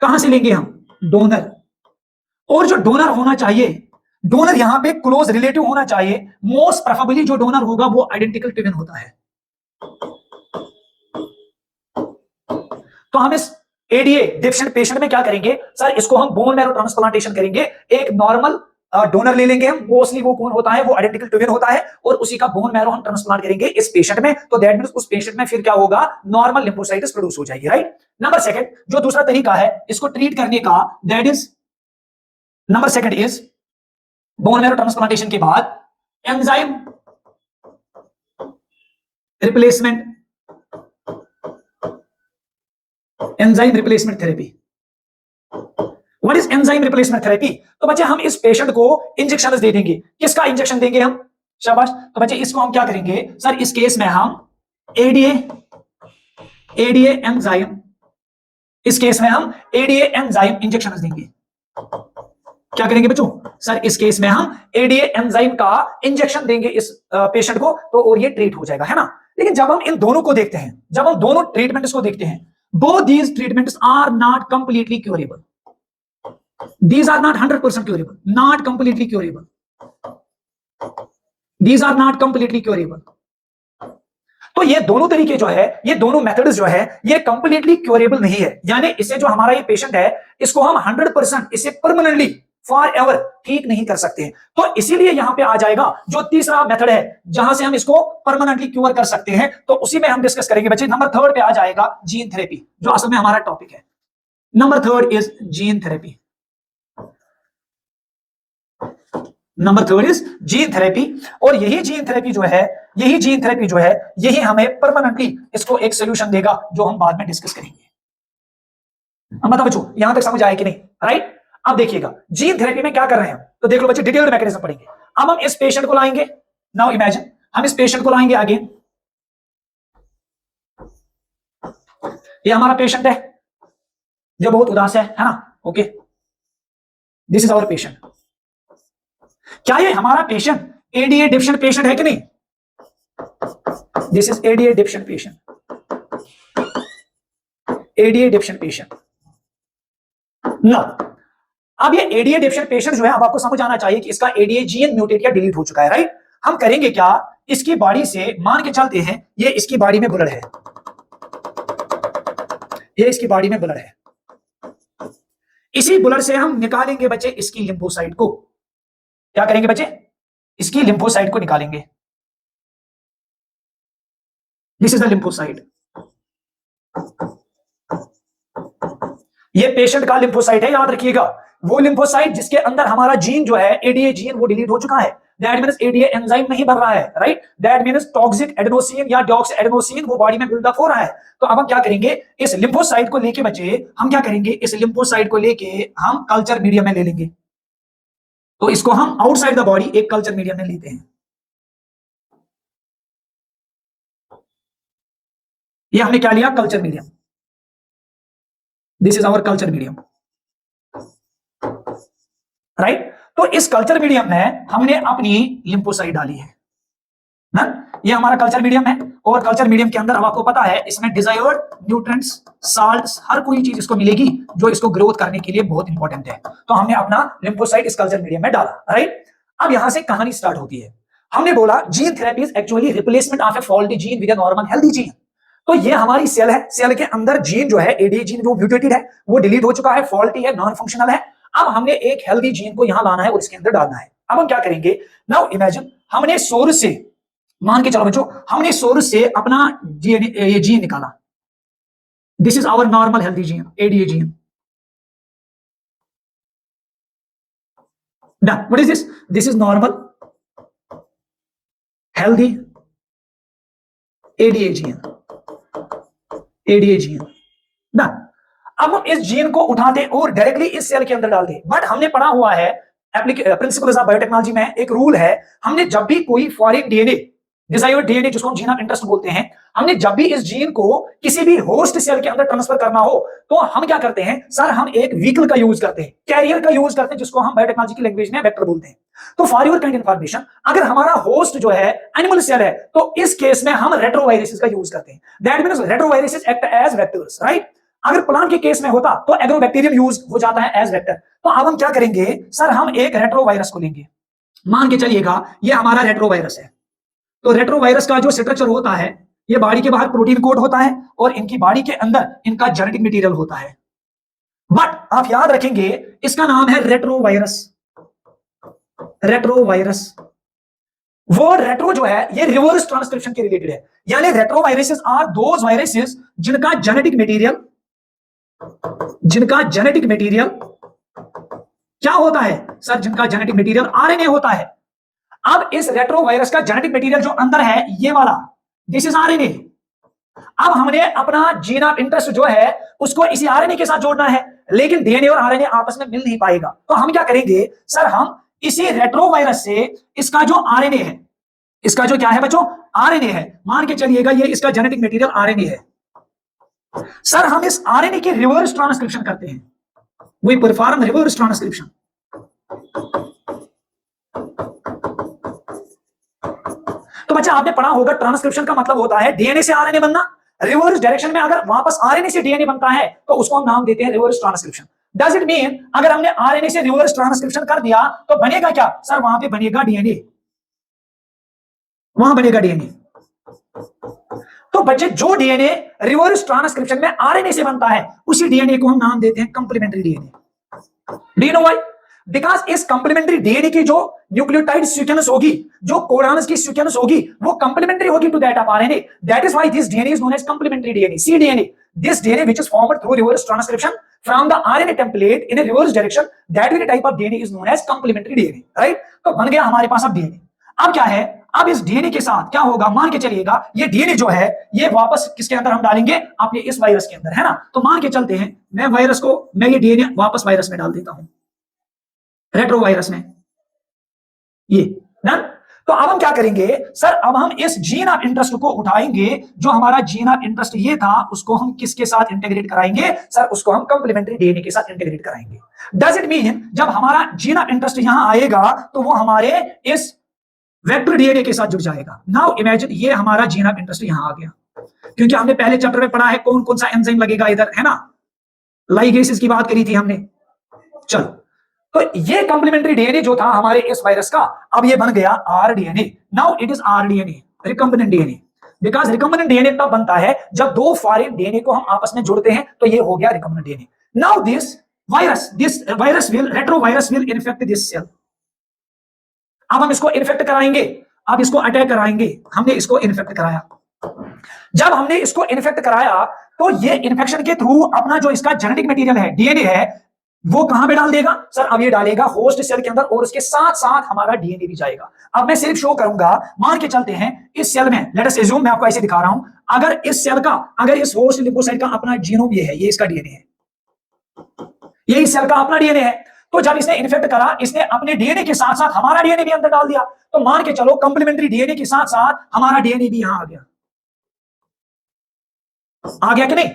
कहां से लेंगे हम? डोनर। और जो डोनर होना चाहिए, डोनर यहां पे क्लोज रिलेटिव होना चाहिए। मोस्ट प्रेफरेबली जो डोनर होगा वो आइडेंटिकल ट्विन होता है। तो हम इस एडीए डेफिशिएंट पेशेंट में क्या करेंगे, सर इसको हम बोन मैरो ट्रांसप्लांटेशन करेंगे। एक नॉर्मल डोनर ले लेंगे हम, मोस्टली वो कौन होता है, वो आइडेंटिकल ट्विन होता है, और उसी का बोन मैरो हम ट्रांसप्लांट करेंगे इस पेशेंट में। तो दैट मींस उस पेशेंट में फिर क्या होगा, नॉर्मल लिम्फोसाइट्स प्रोड्यूस हो जाएगी, राइट। नंबर सेकंड, जो दूसरा तरीका है इसको ट्रीट करने का, that is number second is bone marrow transplantation के बाद enzyme replacement, enzyme replacement therapy. What is enzyme replacement therapy? तो बच्चे हम इस पेशेंट को इंजेक्शन दे देंगे। किसका इंजेक्शन देंगे हम? शाबाश। तो बच्चे इसको हम क्या करेंगे, सर इस केस में हम एडीए एंजाइम, इस केस में हम एडीए एंजाइम इंजेक्शन देंगे। क्या करेंगे बच्चों? सर इस केस में हम एडीए एंजाइम का इंजेक्शन देंगे इस पेशेंट को, तो और ये ट्रीट हो जाएगा, है ना। लेकिन जब हम इन दोनों को देखते हैं, जब हम दोनों ट्रीटमेंट्स को देखते हैं, both these treatments are not completely curable. These are not 100% curable, not completely curable. These are not completely curable. तो ये दोनों तरीके जो है, ये दोनों मेथड्स जो है, ये कंप्लीटली क्योरेबल नहीं है। यानी इससे जो हमारा ये पेशेंट है, इसको हम 100% इसे परमानेंटली फॉर एवर ठीक नहीं कर सकते हैं। तो इसीलिए यहां पे आ जाएगा जो तीसरा मेथड है जहां से हम इसको परमानेंटली क्योर कर सकते हैं। तो उसी में हम डिस्कस करेंगे बच्चे। नंबर 3 पे आ जाएगा जीन थेरेपी, जो असल में हमारा टॉपिक है। Number 3 is gene therapy. Number third is gene therapy. और यही जीन थेरेपी जो है, यही हमें परमानेंटली इसको एक सोल्यूशन देगा, जो हम बाद में डिस्कस करेंगे। मतलब बच्चों यहां तक समझ आए कि नहीं? राइट। अब देखिएगा जीन थेरेपी में क्या कर रहे हैं, तो देख लो बच्चे, डिटेल्ड मैकेनिज्म पढ़ेंगे। अब हम इस पेशेंट को लाएंगे, नाउ इमेजिन हम इस पेशेंट को लाएंगे अगेन। ये हमारा पेशेंट है जो बहुत उदास है ना? Okay, this is our patient. क्या ये हमारा पेशेंट एडीए डिफिशिएंट पेशेंट है कि नहीं? This is ADA deficient patient, ADA deficient patient. No, अब ये एडीए डिफिशिएंट पेशेंट जो है, अब आपको समझ आना चाहिए कि इसका एडीए जीन म्यूटेट या डिलीट हो चुका है, राइट? हम करेंगे क्या, इसकी बॉडी से मान के चलते हैं ये इसकी बॉडी में ब्लड है, ये इसकी बॉडी में ब्लड है, इसी ब्लड से हम निकालेंगे बच्चे इसकी लिम्फोसाइट को। क्या करेंगे बच्चे? इसकी लिम्फोसाइट को निकालेंगे। दिस इज द लिम्फोसाइट, ये पेशेंट का लिम्फोसाइट है, याद रखिएगा। वो लिम्फोसाइट जिसके अंदर हमारा जीन जो है एडीए जीन वो डिलीट हो चुका है, दैट मींस एडीए एंजाइम नहीं बन रहा है, right? That means toxic adenosine या डॉक्स एडेनोसिन वो बॉडी में बिल्डअप हो रहा है। तो अब हम क्या करेंगे, इस लिम्फोसाइट को लेके बच्चे, हम क्या करेंगे, इस लिम्फोसाइट को लेके हम कल्चर मीडियम में ले लेंगे। तो इसको हम आउटसाइड द बॉडी एक कल्चर मीडियम में लेते हैं। ये हमने क्या लिया, culture medium. This is our culture medium, right? तो इस कल्चर मीडियम में हमने अपनी लिम्फोसाइट डाली है ना, ये हमारा कल्चर मीडियम है। और कल्चर मीडियम के अंदर अब आपको पता है इसमें डिजायर्ड न्यूट्रिएंट्स, साल्ट्स, हर कोई चीज इसको मिलेगी जो इसको ग्रोथ करने के लिए बहुत इंपॉर्टेंट है। तो हमने अपना लिम्फोसाइट इस कल्चर मीडियम में डाला, राइट? अब यहां से कहानी स्टार्ट होती है। हमने बोला gene therapy is actually replacement of A faulty gene with a normal healthy gene. तो ये हमारी सेल है, सेल के अंदर जीन जो है एडीए जीन जो म्यूटेटेड है वो डिलीट हो चुका है, फॉल्टी है, नॉन फंक्शनल है। अब हमने एक हेल्दी जीन को यहां लाना है और इसके अंदर डालना है। अब हम क्या करेंगे, नाउ इमेजिन हमने सोर्स से, मान के चलो बच्चों, हमने सोर्स से अपना ये जीन निकाला। This is our normal healthy gene, ADA gene. Done. What is this? This is normal healthy ADA gene, ADA gene. Done. अब हम इस जीन को उठाते और डायरेक्टली इस सेल के अंदर डालते। बट हमने पढ़ा हुआ है प्रिंसिपल्स ऑफ बायोटेक्नोलॉजी में एक रूल है, हमने जब भी कोई फॉरेन डीएनए, डिजायर्ड डीएनए जिसको हम जीन ऑफ इंटरेस्ट बोलते हैं, हमने जब भी इस जीन को किसी भी होस्ट सेल के अंदर ट्रांसफर करना हो तो हम क्या करते हैं सर, हम एक व्हीकल का यूज करते हैं, कैरियर का यूज करते हैं, जिसको हम बायोटेक्नोलॉजी की लैंग्वेज में वेक्टर बोलते हैं। तो फॉर योर काइंड इंफॉर्मेशन, अगर हमारा होस्ट जो है एनिमल सेल है तो इस केस में हम रेट्रोवायरसेस का यूज करते हैं। That means retroviruses act as vectors, right? अगर प्लांट के केस में होता तो एग्रोबैक्टीरियम यूज हो जाता है एज वेक्टर। तो अब हम क्या करेंगे सर, हम एक रेट्रोवायरस को लेंगे, मान के चलिएगा ये हमारा रेट्रोवायरस है। तो रेट्रोवायरस का जो स्ट्रक्चर होता है, ये बॉडी के बाहर प्रोटीन कोट होता है और इनकी बॉडी के अंदर इनका जेनेटिक मटेरियल होता है। बट आप याद रखेंगे इसका नाम है रेट्रोवायरस, रेट्रोवायरस। वो रेट्रो जो है ये रिवर्स ट्रांसक्रिप्शन के रिलेटेड है, यानी रेट्रोवायरसेस आर दोज वायरसेस जिनका जेनेटिक मटेरियल क्या होता है सर, जिनका जेनेटिक मटेरियल आरएनए होता है। अब इस रेट्रोवायरस का जेनेटिक मटेरियल जो अंदर है ये वाला, दिस इज आरएनए। अब हमने अपना जीन ऑफ इंटरेस्ट जो है उसको इसी आरएनए के साथ जोड़ना है, लेकिन डीएनए और आरएनए आपस में मिल नहीं पाएगा। तो हम क्या करेंगे सर, हम इसी रेट्रोवायरस से इसका जो आरएनए है, इसका जो क्या है बच्चों, आरएनए है, मान के चलिएगा ये इसका जेनेटिक मटेरियल आरएनए है। सर हम इस आरएनए की रिवर्स ट्रांसक्रिप्शन करते हैं, वी परफॉर्म रिवर्स ट्रांसक्रिप्शन। तो बच्चा आपने पढ़ा होगा ट्रांसक्रिप्शन का मतलब होता है डीएनए से आरएनए बनना, रिवर्स डायरेक्शन में अगर वापस आरएनए से डीएनए बनता है तो उसको हम नाम देते हैं reverse transcription. Does it mean अगर हमने आरएनए से रिवर्स ट्रांसक्रिप्शन कर दिया तो बनेगा क्या सर, वहां पे बनेगा डीएनए, वहां बनेगा डीएनए। तो बच्चे जो डीएनए रिवर्स ट्रांसक्रिप्शन में आरएनए से बनता है उसी डीएनए को हम नाम देते हैं complementary DNA. Do you know why? Because इस कंप्लीमेंट्री डीएनए की जो न्यूक्लियोटाइड सीक्वेंस होगी, जो कोडॉन्स की सीक्वेंस होगी, वो कंप्लीमेंट्री होगी to that of RNA. That is why this DNA is known as complementary DNA, cDNA. This DNA which is formed through reverse transcription from the RNA template in a reverse direction, that very type of DNA is known as complementary DNA, right? तो बन गया हमारे पास अब DNA। अब क्या है, अब इस DNA के साथ क्या होगा, मान के चलिएगा ये DNA जो है ये वापस किसके अंदर हम डालेंगे, अपने इस वायरस के अंदर, है ना। तो मान के चलते हैं मैं ये DNA वापस वायरस में डाल देता हूं, रेट्रो वायरस में, ये डन। तो अब हम क्या करेंगे सर, अब हम इस जीन ऑफ इंटरेस्ट को उठाएंगे, जो हमारा जीन ऑफ इंटरेस्ट ये था उसको हम किसके साथ इंटीग्रेट कराएंगे सर, उसको हम कंप्लीमेंट्री डीएनए के साथ इंटीग्रेट कराएंगे। डज इट मीन जब हमारा जीन ऑफ इंटरेस्ट यहां आएगा तो वो हमारे इस वेक्टर डीएनए के साथ जुड़ जाएगा। नाउ इमेजिन ये हमारा जीन ऑफ इंटरेस्ट यहां आ गया, क्योंकि हमने पहले चैप्टर में पढ़ा है कौन कौन सा एंजाइम लगेगा इधर, है ना, लाइगेसेस की बात करी थी हमने। चलो, तो ये कंप्लीमेंट्री डीएनए जो था हमारे इस वायरस का, अब ये बन गया rDNA. Now it is rDNA, recombinant DNA, because recombinant DNA तब बनता है जब दो फॉरेन डीएनए को हम आपस में जोड़ते हैं, तो ये हो गया recombinant DNA. Now this virus will, retrovirus will infect this cell. अब हम इसको इन्फेक्ट कराएंगे, अब इसको अटैक कराएंगे। हमने इसको इन्फेक्ट कराया, जब हमने इसको इन्फेक्ट कराया तो ये इन्फेक्शन के थ्रू अपना जो इसका जेनेटिक मटेरियल है, डीएनए है, वो कहां पे डाल देगा सर, अब ये डालेगा होस्ट सेल के अंदर, और उसके साथ साथ हमारा डीएनए भी जाएगा। अब मैं सिर्फ शो करूंगा, मान के चलते हैं इस सेल में, लेट अस अज्यूम, मैं आपको ऐसे दिखा रहा हूं, अगर इस सेल का, अगर इस होस्ट लिम्फोसाइट का अपना जीनोम ये है, ये इसका डीएनए है, ये इस सेल का अपना डीएनए है, तो जब इसने इन्फेक्ट करा, इसने अपने डीएनए के साथ साथ हमारा डीएनए भी अंदर डाल दिया, तो मान के चलो कंप्लीमेंट्री डीएनए के साथ साथ हमारा डीएनए भी यहां आ गया कि नहीं।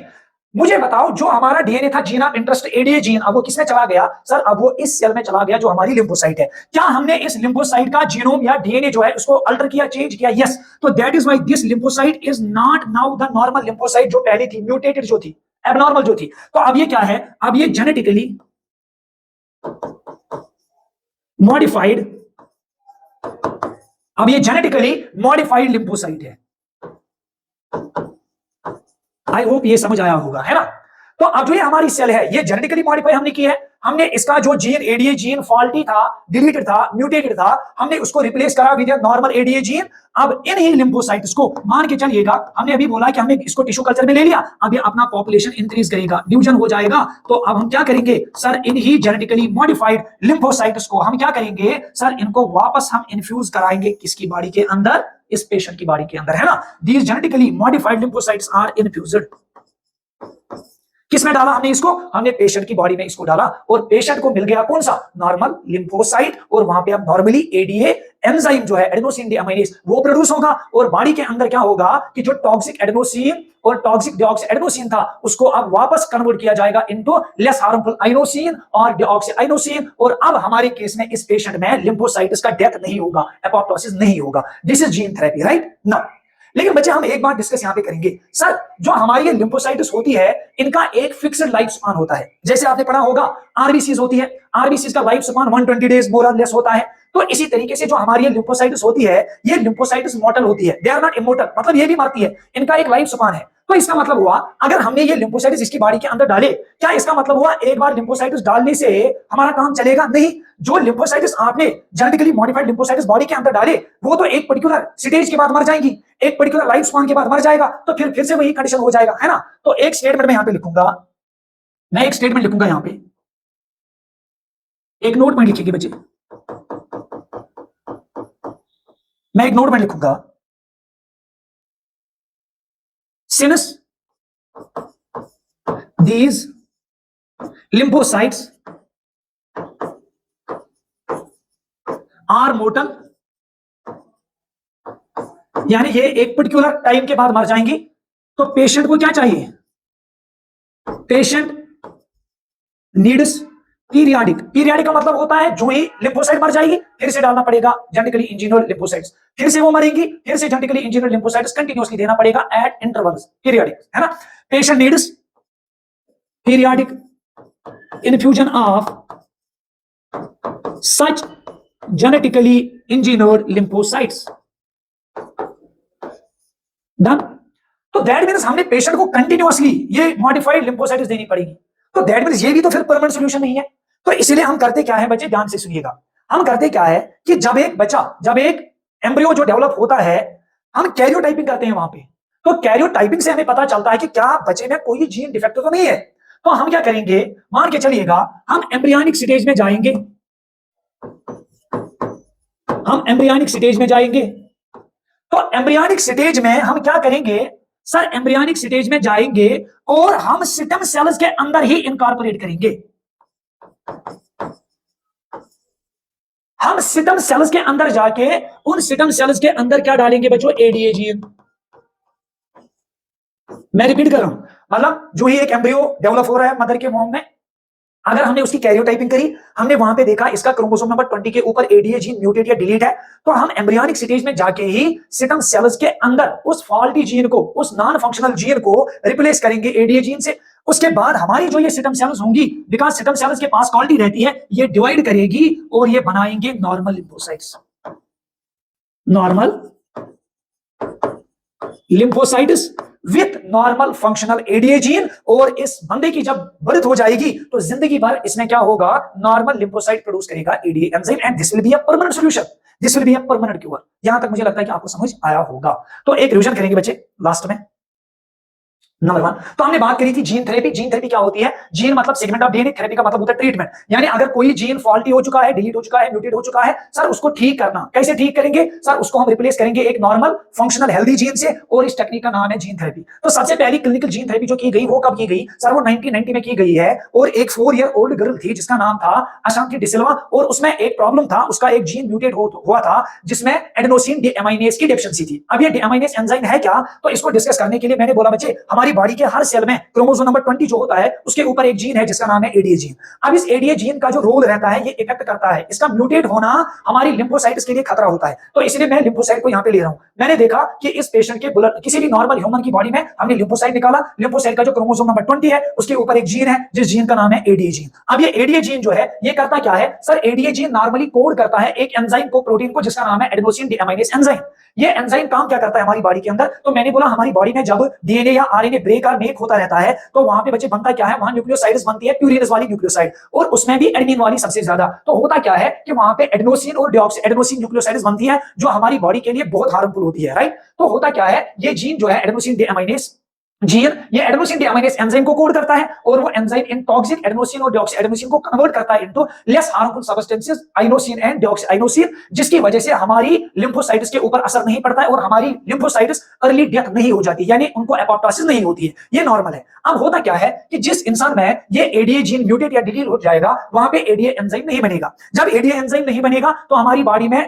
मुझे बताओ, जो हमारा डीएनए था gene of interest ADA gene, अब वो किसमें चला गया सर, अब वो इस सेल में चला गया जो हमारी लिम्फोसाइट है। क्या हमने इस लिम्फोसाइट का जीनोम या डीएनए जो है उसको अल्टर किया, चेंज किया? यस। तो that is why this lymphocyte is not now the normal lymphocyte जो पहले थी, म्यूटेटेड जो थी, एबनॉर्मल जो थी। तो अब ये क्या है, अब ये जेनेटिकली मॉडिफाइड, अब ये जेनेटिकली मॉडिफाइड लिम्फोसाइट है। आई होप ये समझ आया होगा, है ना। तो अब जो ये हमारी सेल है, ये जेनेटिकली मॉडिफाई हमने की है, हमने इसका जो जीन एडीए जीन फॉल्टी था, डिलीटेड था, म्यूटेटेड था, हमने उसको रिप्लेस करा विद नॉर्मल एडीए जीन। अब इन ही लिम्फोसाइट्स को, मान के चलिएगा, हमने अभी बोला कि हमने इसको टिश्यू कल्चर में ले लिया, अब ये अपना पॉपुलेशन इंक्रीज करेगा, डिवीजन हो जाएगा। तो अब हम क्या करेंगे सर, इन ही जेनेटिकली मॉडिफाइड लिम्फोसाइट्स को हम क्या करेंगे सर, इनको वापस हम इन्फ्यूज कराएंगे किसकी बॉडी के अंदर, इस पेशेंट की बॉडी के अंदर, है ना। These genetically modified lymphocytes are infused. किसमें डाला हमने इसको, हमने पेशेंट की बॉडी में इसको डाला, और पेशेंट को मिल गया कौन सा, नॉर्मल लिम्फोसाइट, और वहां पे अब नॉर्मली एडीए एंजाइम जो है एडेनोसिन डीअमाइनेज वो प्रोड्यूस होगा, और बॉडी के अंदर क्या होगा कि जो टॉक्सिक एडेनोसिन और टॉक्सिक डिऑक्सी एडेनोसिन था उसको अब वापस कन्वर्ट किया जाएगा इनटू लेस हार्मफुल आइनोसिन और डिऑक्सी आइनोसिन, और अब हमारे केस में इस पेशेंट में लिम्फोसाइट्स का डेथ नहीं होगा, एपोप्टोसिस नहीं होगा। This is gene therapy, right ना। लेकिन बच्चे हम एक बात डिस्कस यहां पे करेंगे सर, जो हमारी ये लिम्फोसाइट्स होती है इनका एक फिक्स्ड लाइफ स्पान होता है, जैसे आपने पढ़ा होगा आरबीसीज होती है, आरबीसीज का लाइफ स्पान 120 डेज मोर और लेस होता है। तो इसी तरीके से जो हमारी ये लिम्फोसाइट्स होती है, ये लिम्फोसाइट्स मॉर्टल होती है, दे आर नॉट इमोर्टल, मतलब ये भी मरती है, इनका एक लाइफ स्पान है। तो इसका मतलब हुआ अगर हमने ये लिम्फोसाइट्स इसकी बॉडी के अंदर डाले, क्या इसका मतलब हुआ एक बार लिम्फोसाइट्स डालने से हमारा काम चलेगा? नहीं। जो लिम्फोसाइट्स आपने जेनेटिकली मॉडिफाइड लिम्फोसाइट्स बॉडी के अंदर डाले, वो तो एक पर्टिकुलर स्टेज के बाद मर जाएंगी, एक पर्टिकुलर लाइफ स्पान के बाद मर जाएगा, तो फिर से वही कंडीशन हो जाएगा, है ना। तो एक स्टेटमेंट में यहां पे लिखूंगा, मैं एक स्टेटमेंट लिखूंगा यहां पे, एक नोट में लिखिए बच्चे, मैं एक नोट में लिखूंगा, since these lymphocytes are mortal, यानी ये एक पर्टिकुलर टाइम के बाद मर जाएंगी, तो पेशेंट को क्या चाहिए, पेशेंट नीड्स पीरियाडिक, पीरियाडिक का मतलब होता है जो ही लिम्फोसाइट मर जाएगी फिर से डालना पड़ेगा जेनेटिकली इंजीनियर्ड लिम्फोसाइट्स, फिर से वो मरेंगी फिर से जेनेटिकली इंजीनियर्ड लिम्फोसाइट्स कंटीन्यूअसली देना पड़ेगा एट इंटरवल्स, पीरियाडिक, है ना। Patient needs periodic infusion of such genetically engineered lymphocytes. Done. तो दैट मींस हमने पेशेंट को कंटीन्यूअसली ये मॉडिफाइड लिम्फोसाइट्स देनी पड़ेगी, तो दैट मींस ये भी तो फिर परमानेंट सॉल्यूशन नहीं है। तो इसलिए हम करते क्या है बच्चे, ध्यान से सुनिएगा, हम करते क्या है कि जब एक बच्चा, जब एक एम्ब्रियो जो डेवलप होता है, हम कैरियोटाइपिंग करते हैं वहां पे। तो कैरियोटाइपिंग से हमें पता चलता है कि क्या बच्चे में कोई जीन डिफेक्ट तो नहीं है। तो हम क्या करेंगे, मान के चलिएगा हम एम्ब्रियोनिक स्टेज में जाएंगे, हम एम्ब्रियोनिक स्टेज में जाएंगे। तो एम्ब्रियोनिक स्टेज में हम क्या करेंगे सर, एम्ब्रियोनिक स्टेज में जाएंगे और हम सिटम सेल्स के अंदर ही इनकॉर्पोरेट करेंगे। हम सिटम सेल्स के अंदर जाके उन सिटम सेल्स के अंदर क्या डालेंगे बच्चों, एडीए जीन। मैं रिपीट कर रहा हूं, मतलब जो ही एक एम्ब्रियो डेवलप हो रहा है मदर के वॉम में, अगर हमने उसकी कैरियोटाइपिंग करी, हमने वहां पे देखा इसका क्रोमोसोम नंबर 20 के ऊपर एडीए जीन म्यूटेट या डिलीट है, तो हम एम्ब्रियोनिक स्टेज में जाके ही सिटम सेल्स के अंदर उस फॉल्टी जीन को, उस नॉन फंक्शनल जीन को रिप्लेस करेंगे एडीए जीन से। उसके बाद हमारी जो ये सिटम सेल्स होंगी, बिकॉज सिटम सेल्स के पास क्वालिटी रहती है, ये डिवाइड करेगी और ये बनाएंगे normal lymphocytes, normal lymphocytes with normal functional ADA gene. और इस बंदे की जब बर्थ हो जाएगी तो जिंदगी भर इसमें क्या होगा, नॉर्मल लिम्फोसाइट प्रोड्यूस करेगा ADA enzyme, and this will be a permanent solution, this will be a permanent cure. यहां तक मुझे लगता है कि आपको समझ आया होगा। तो एक रिवीजन करेंगे बच्चे लास्ट में। नंबर 1, तो हमने बात करी थी जीन थेरेपी। जीन थेरेपी क्या होती है, जीन मतलब सेगमेंट ऑफ डीएनए, थेरेपी का मतलब होता है ट्रीटमेंट। यानी अगर कोई जीन फॉल्टी हो चुका है, डिलीट हो चुका है, म्यूटेट हो चुका है, सर उसको ठीक करना। कैसे ठीक करेंगे सर, उसको हम रिप्लेस करेंगे एक नॉर्मल फंक्शनल हेल्दी जीन से, और इस टेक्निक का नाम है जीन थेरेपी। तो सबसे पहली क्लिनिकल जीन थेरेपी जो की गई वो कब की गई सर, वो 1990 में की गई है। और एक 4 ईयर ओल्ड गर्ल थी जिसका नाम था अशांति डिसिल्वा, और उसमें एक प्रॉब्लम था, उसका एक जीन म्यूटेट हुआ था जिसमें एडेनोसिन डीएमाइनेज की डेफिशिएंसी थी। अब ये डीएमाइनेज एंजाइम है क्या, तो इसको डिस्कस करने के लिए मैंने बोला बच्चे, हमारी बॉडी के हर सेल में क्रोमोसोम नंबर 20 जो होता है उसके ऊपर एक जीन है जिसका नाम है एडीए जीन। अब इस एडीए जीन का जो रोल रहता है, ये इफेक्ट करता है, इसका म्यूटेट होना हमारी लिम्फोसाइट्स के लिए खतरा होता है। तो इसलिए मैं लिम्फोसाइट को यहां पे ले रहा हूं। मैंने देखा कि इस पेशेंट के ब्लड, किसी भी नॉर्मल ह्यूमन की बॉडी में हमने लिम्फोसाइट निकाला, लिम्फोसाइट का जो क्रोमोसोम नंबर 20 है उसके ऊपर एक जीन है जिस जीन का नाम है एडीए जीन। अब ये एडीए जीन जो है ये करता क्या है sir, ADA gene normally code करता है एक एंजाइम को, प्रोटीन को, जिसका नाम है एडेनोसिन डीएमाइनेज एंजाइम। ये एंजाइम काम क्या करता है हमारी बॉडी के अंदर, तो मैंने बोला हमारी बॉडी में जब डीएनए या आरएनए ब्रेक और मेक होता रहता है तो वहां पे बच्चे बनता क्या है, वहां न्यूक्लियोसाइड्स बनती है, प्यूरिनस वाली न्यूक्लियोसाइड, और उसमें भी एडेनिन वाली सबसे ज्यादा। तो होता क्या है कि वहां पे एडेनोसिन और डिऑक्सी एडेनोसिन न्यूक्लियोसाइड्स बनती है जो हमारी बॉडी के लिए बहुत हार्मफुल होती है, राइट। तो होता क्या है, ये जीन जो है एडेनोसिन डीएमाइनेज जीन, ये एडेनोसिन डीएमाइनेज एंजाइम को कोड करता है, और वो एंजाइम इन टॉक्सिक एडेनोसिन और डिऑक्सी एडेनोसिन को कन्वर्ट करता है into less harmful substances inosine and deoxy inosine, जिसकी वजह से हमारी लिम्फोसाइट्स के ऊपर असर नहीं पड़ता है और हमारी लिम्फोसाइट्स अर्ली डेथ नहीं हो जाती, यानी उनको एपोप्टोसिस नहीं होती है, ये नॉर्मल है। अब होता क्या है कि जिस इंसान में ये एडीए जीन म्यूटेट या डिलीट हो जाएगा वहां पे एडीए एंजाइम नहीं बनेगा। जब एडीए एंजाइम नहीं बनेगा तो हमारी बॉडी में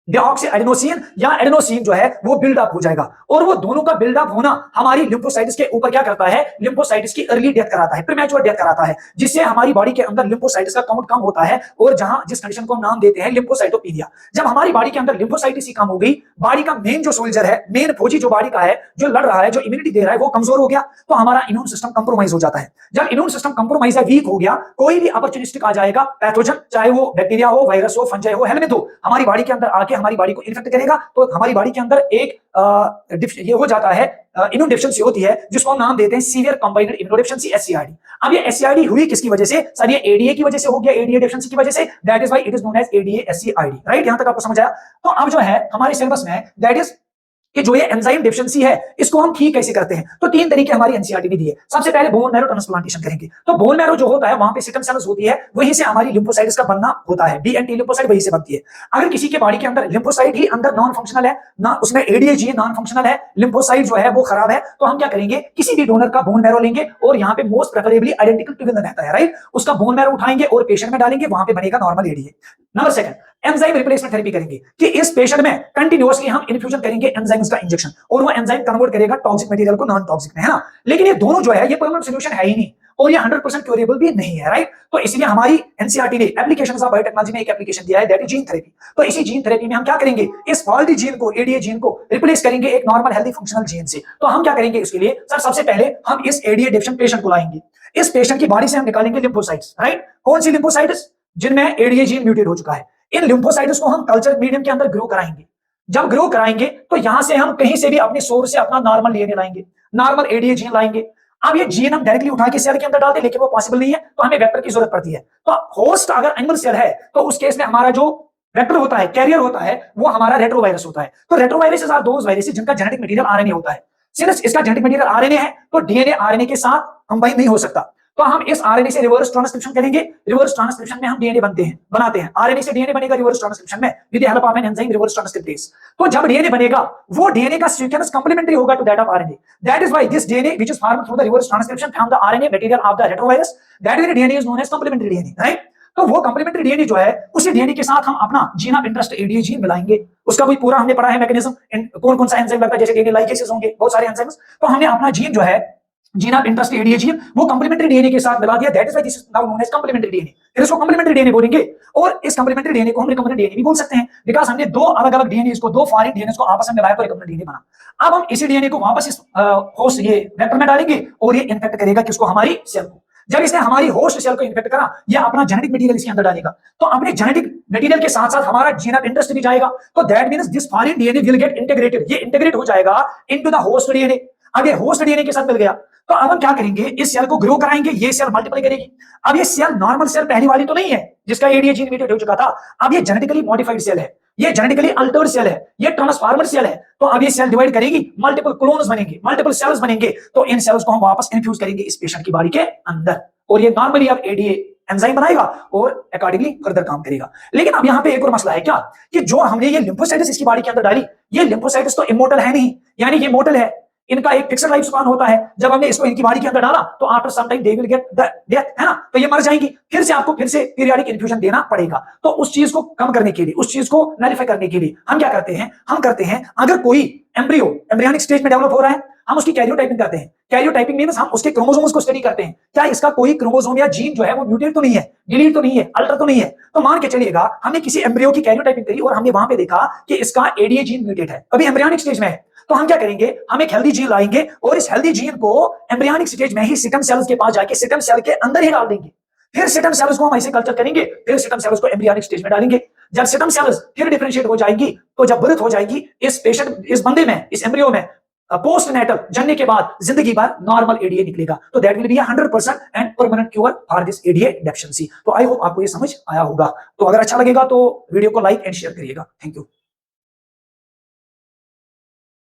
डिऑक्सी एडेनोसिन या एडेनोसिन जो है वो बिल्डअप हो जाएगा, और वो दोनों का बिल्डअप होना हमारी लिम्फोसाइट्स के ऊपर क्या करता है, लिम्फोसाइट्स की अर्ली डेथ कराता है, प्रीमैच्योर डेथ कराता है, जिससे हमारी बॉडी के अंदर लिम्फोसाइट्स का काउंट कम होता है, और जहां जिस कंडीशन को हम नाम देते हैं लिम्फोसाइटोपीनिया। जब हमारी बॉडी के अंदर लिम्फोसाइट्स ही कम हो गई, बॉडी का मेन जो सोल्जर है, मेन फौजी जो बॉडी का है, जो लड़ रहा है, जो इम्यूनिटी दे रहा है, वो कमजोर हो गया, तो हमारा इम्यून सिस्टम कंप्रोमाइज हो जाता है। जब इम्यून सिस्टम कंप्रोमाइज है, वीक हो गया, कोई भी अपॉर्चुनिस्टिक आ जाएगा पैथोजन, चाहे वो बैक्टीरिया हो, वायरस हो, फंजाई हो, हेलमेट हो, हमारी बॉडी के अंदर आके हमारी बॉडी को इन्फेक्ट करेगा, तो हमारी बॉडी के अंदर एक ये हो जाता है, इम्यून डेफिशिएंसी होती है, जिसको हम नाम देते हैं सीवियर कंबाइंड इम्यूनो डेफिशिएंसी एससीआरडी। अब ये एससीआरडी हुई किसकी वजह से सर, ये एडीए की वजह से हो गया, एडीए डेफिशिएंसी की वजह से, that is why it is known as ADA SCID, right. यहां तक आपको समझ आया। तो अब जो है हमारे सिलेबस में दैट इज कि जो ये एंजाइम डेफिशिएंसी है इसको हम ठीक कैसे करते हैं, तो 3 तरीके हमारी एनसीईआरटी में दी है। सबसे पहले बोन मैरो ट्रांसप्लांटेशन करेंगे। तो बोन मैरो जो होता है वहां पे सिस्टम सेल्स होती है, वहीं से हमारी लिम्फोसाइट्स का बनना होता है, बी एंटी लिम्फोसाइट वहीं से बनती है। अगर किसी के बॉडी के अंदर लिम्फोसाइट ही अंदर नॉन फंक्शनल है ना, उसमें एडीए जीन नॉन फंक्शनल है, लिम्फोसाइट जो है वो खराब है, तो हम क्या करेंगे, किसी भी डोनर का बोन मैरो लेंगे, और यहाँ पे मोस्ट प्रेफरेबली आइडेंटिकल ट्विन रहता है, राइट, उसका बोन मैरो उठाएंगे और पेशेंट में डालेंगे, वहां पे बनेगा normal ADA. Number 2, enzyme replacement therapy करेंगे, कि इस पेशेंट में कंटिन्यूअसली हम इन्फ्यूजन करेंगे एंजाइम्स का इंजेक्शन, और वो एंजाइम कन्वर्ट करेगा टॉक्सिक मटेरियल को नॉन टॉक्सिक में, है ना। लेकिन ये दोनों जो है ये परमानेंट सॉल्यूशन है ही नहीं, और ये 100% क्यूरेबल भी नहीं है, राइट। तो इसलिए हमारी एनसीईआरटी ने एप्लीकेशंस ऑफ बायोटेक्नोलॉजी में एक एप्लीकेशन दिया है, दैट इज जीन थेरेपी। तो इसी जीन थेरेपी में हम क्या करेंगे, इस फॉल्टी जीन को, एडीए जीन को रिप्लेस करेंगे एक नॉर्मल हेल्दी फंक्शनल जीन से। तो हम क्या करेंगे इसके लिए सर, सबसे पहले हम इस एडीए डेफिशिएंट पेशेंट को लाएंगे, इस पेशेंट की बॉडी से हम निकालेंगे लिम्फोसाइट्स, राइट। कौन सी लिम्फोसाइट्स, जिनमें एडीए जीन म्यूटेट हो चुका है। इन लिम्फोसाइट्स को हम कल्चर मीडियम के अंदर ग्रो कराएंगे। जब ग्रो कराएंगे तो यहां से हम कहीं से भी अपने सोर्स से अपना नॉर्मल डीएनए लाएंगे, नॉर्मल एडीए जीन लाएंगे। अब ये जीन हम डायरेक्टली उठा के सेल के अंदर डालते, लेकिन वो पॉसिबल नहीं है, तो हमें वेक्टर की जरूरत पड़ती है। तो होस्ट अगर एनिमल सेल है तो उस केस में हमारा जो वेक्टर होता है, कैरियर होता है, वो हमारा रेट्रोवायरस होता है। तो रेट्रोवायरसेस आर दोज वायरसेस जिनका जेनेटिक मटेरियल आरएनए होता है। सिंस इसका जेनेटिक मटेरियल आरएनए है तो डीएनए आरएनए के साथ कंबाइन नहीं हो सकता। तो हम इस आरएनए से रिवर्स ट्रांसक्रिप्शन करेंगे। रिवर्स ट्रांसक्रिप्शन में हम डीएनए बनाते हैं। आरएनए से डीएनए बनेगा रिवर्स ट्रांसक्रिप्शन में with the help of an enzyme reverse transcriptase. तो जब डीएनए बनेगा वो डीएनए का सीक्वेंस कंप्लीमेंट्री होगा to that of RNA. That is why this DNA which is formed through the reverse transcription from the RNA material of the retrovirus, that DNA is known as complementary DNA, right. तो वो complementary DNA जो है उसी DNA के साथ हम अपना gene of interest ADA gene मिलाएंगे। उसका कोई पूरा हमने पढ़ा है मैकेनिज्म, कौन कौन सा एंजाइम लगता है, जैसे डीएनए लाइगेसेस होंगे, बहुत सारे एंजाइम्स। तो हमने अपना जीन जो है gene of interest ADA gene वो कंप्लीमेंट्री डीएनए के साथ मिला दिया। That is why this is now known as complementary DNA. फिर इसको कंप्लीमेंट्री डीएनए बोलेंगे और इस कंप्लीमेंट्री डीएनए को हम रिकम्बिनेंट डीएनए भी बोल सकते हैं, बिकॉज़ हमने दो अलग-अलग डीएनए को, दो फॉरेन डीएनए को आपस में मिलाया तो रिकम्बिनेंट डीएनए बना। अब हम इसी डीएनए को वापस इस होस्ट ये वेक्टर में डालेंगे और ये इन्फेक्ट करेगा किसको, हमारी सेल को। जब इसने हमारी होस्ट सेल को इन्फेक्ट करा, या अपना जेनेटिक मटेरियल इसके अंदर डालेगा, तो अपने जेनेटिक मटेरियल के साथ साथ हमारा जीन ऑफ इंटरेस्ट भी जाएगा। तो that means this foreign DNA will get integrated, ये इंटीग्रेट हो जाएगा इनटू द होस्ट डीएनए। अब ये होस्ट डीएनए के साथ मिल गया, तो अब हम क्या करेंगे, इस सेल को ग्रो कराएंगे, ये सेल मल्टीप्लाई करेगी। अब ये सेल नॉर्मल सेल पहली वाली तो नहीं है जिसका एडीए जीन म्यूटेट हो चुका था, अब ये जेनेटिकली मॉडिफाइड सेल है, ये जेनेटिकली अल्टर्ड सेल है, ये ट्रांसफॉर्मर सेल है। तो अब ये सेल डिवाइड करेगी, मल्टीपल क्लोन्स बनेंगे, मल्टीपल सेल्स बनेंगे, तो इन सेल्स को हम वापस इन्फ्यूज करेंगे इस पेशेंट की बॉडी के अंदर, और ये नॉर्मली अब एडीए एंजाइम बनाएगा और अकॉर्डिंगली फर्दर काम करेगा। लेकिन अब यहाँ पे एक और मसला है क्या, कि जो हमने ये लिम्फोसाइट्स इसकी बॉडी के अंदर डाली, ये लिम्फोसाइट्स तो इमोर्टल है नहीं, यानी ये मोर्टल है, इनका एक फिक्स्ड लाइफ स्पान होता है। जब हमने इसको इनकी बॉडी के अंदर डाला तो after some time they will get the death, है ना, तो ये मर जाएंगी, फिर से आपको फिर से पीरियडिक इन्फ्यूजन देना पड़ेगा। तो उस चीज को कम करने के लिए, उस चीज को नलिफाई करने के लिए हम क्या करते हैं, हम करते हैं अगर कोई एम्ब्रियोनिक स्टेज में डेवलप हो रहा है, हम उसकी कैरियोटाइपिंग करते हैं। कैरियोटाइपिंग मींस हम उसके क्रोमोसोम्स को स्टडी करते हैं, क्या इसका कोई क्रोमोसोम या जीन जो है वो म्यूटेट तो नहीं है, डिलीट तो नहीं है, अल्टर तो नहीं है। तो मान के चलिएगा हमने किसी एम्ब्रियो की कैरियोटाइपिंग करी और हमने वहां पे देखा कि इसका एडीए जीन म्यूटेट है, अभी एम्ब्रियोनिक स्टेज में है। तो हम क्या करेंगे, हम एक हेल्दी जीन लाएंगे और इस हेल्दी जीन को एम्ब्रियोनिक स्टेज में ही सिटम सेल्स के पास जाके सिटम सेल के अंदर ही डाल देंगे। फिर सिटम सेल्स को हम ऐसे कल्चर करेंगे, फिर सिटम सेल्स को एम्ब्रियोनिक स्टेज में डालेंगे। जब सिटम सेल्स फिर डिफरेंशिएट हो जाएंगी, तो जब बर्थ हो जाएगी इस पेशेंट, इस बंदे में, इस एम्ब्रियो में, पोस्ट नेटल जन्ने के बाद जिंदगी भर नॉर्मल एडीए निकलेगा। तो that will be 100% and permanent cure for this ADA deficiency. तो आई होप आपको ये समझ आया होगा। तो अगर अच्छा लगेगा तो वीडियो को लाइक एंड शेयर करिएगा। Thank you.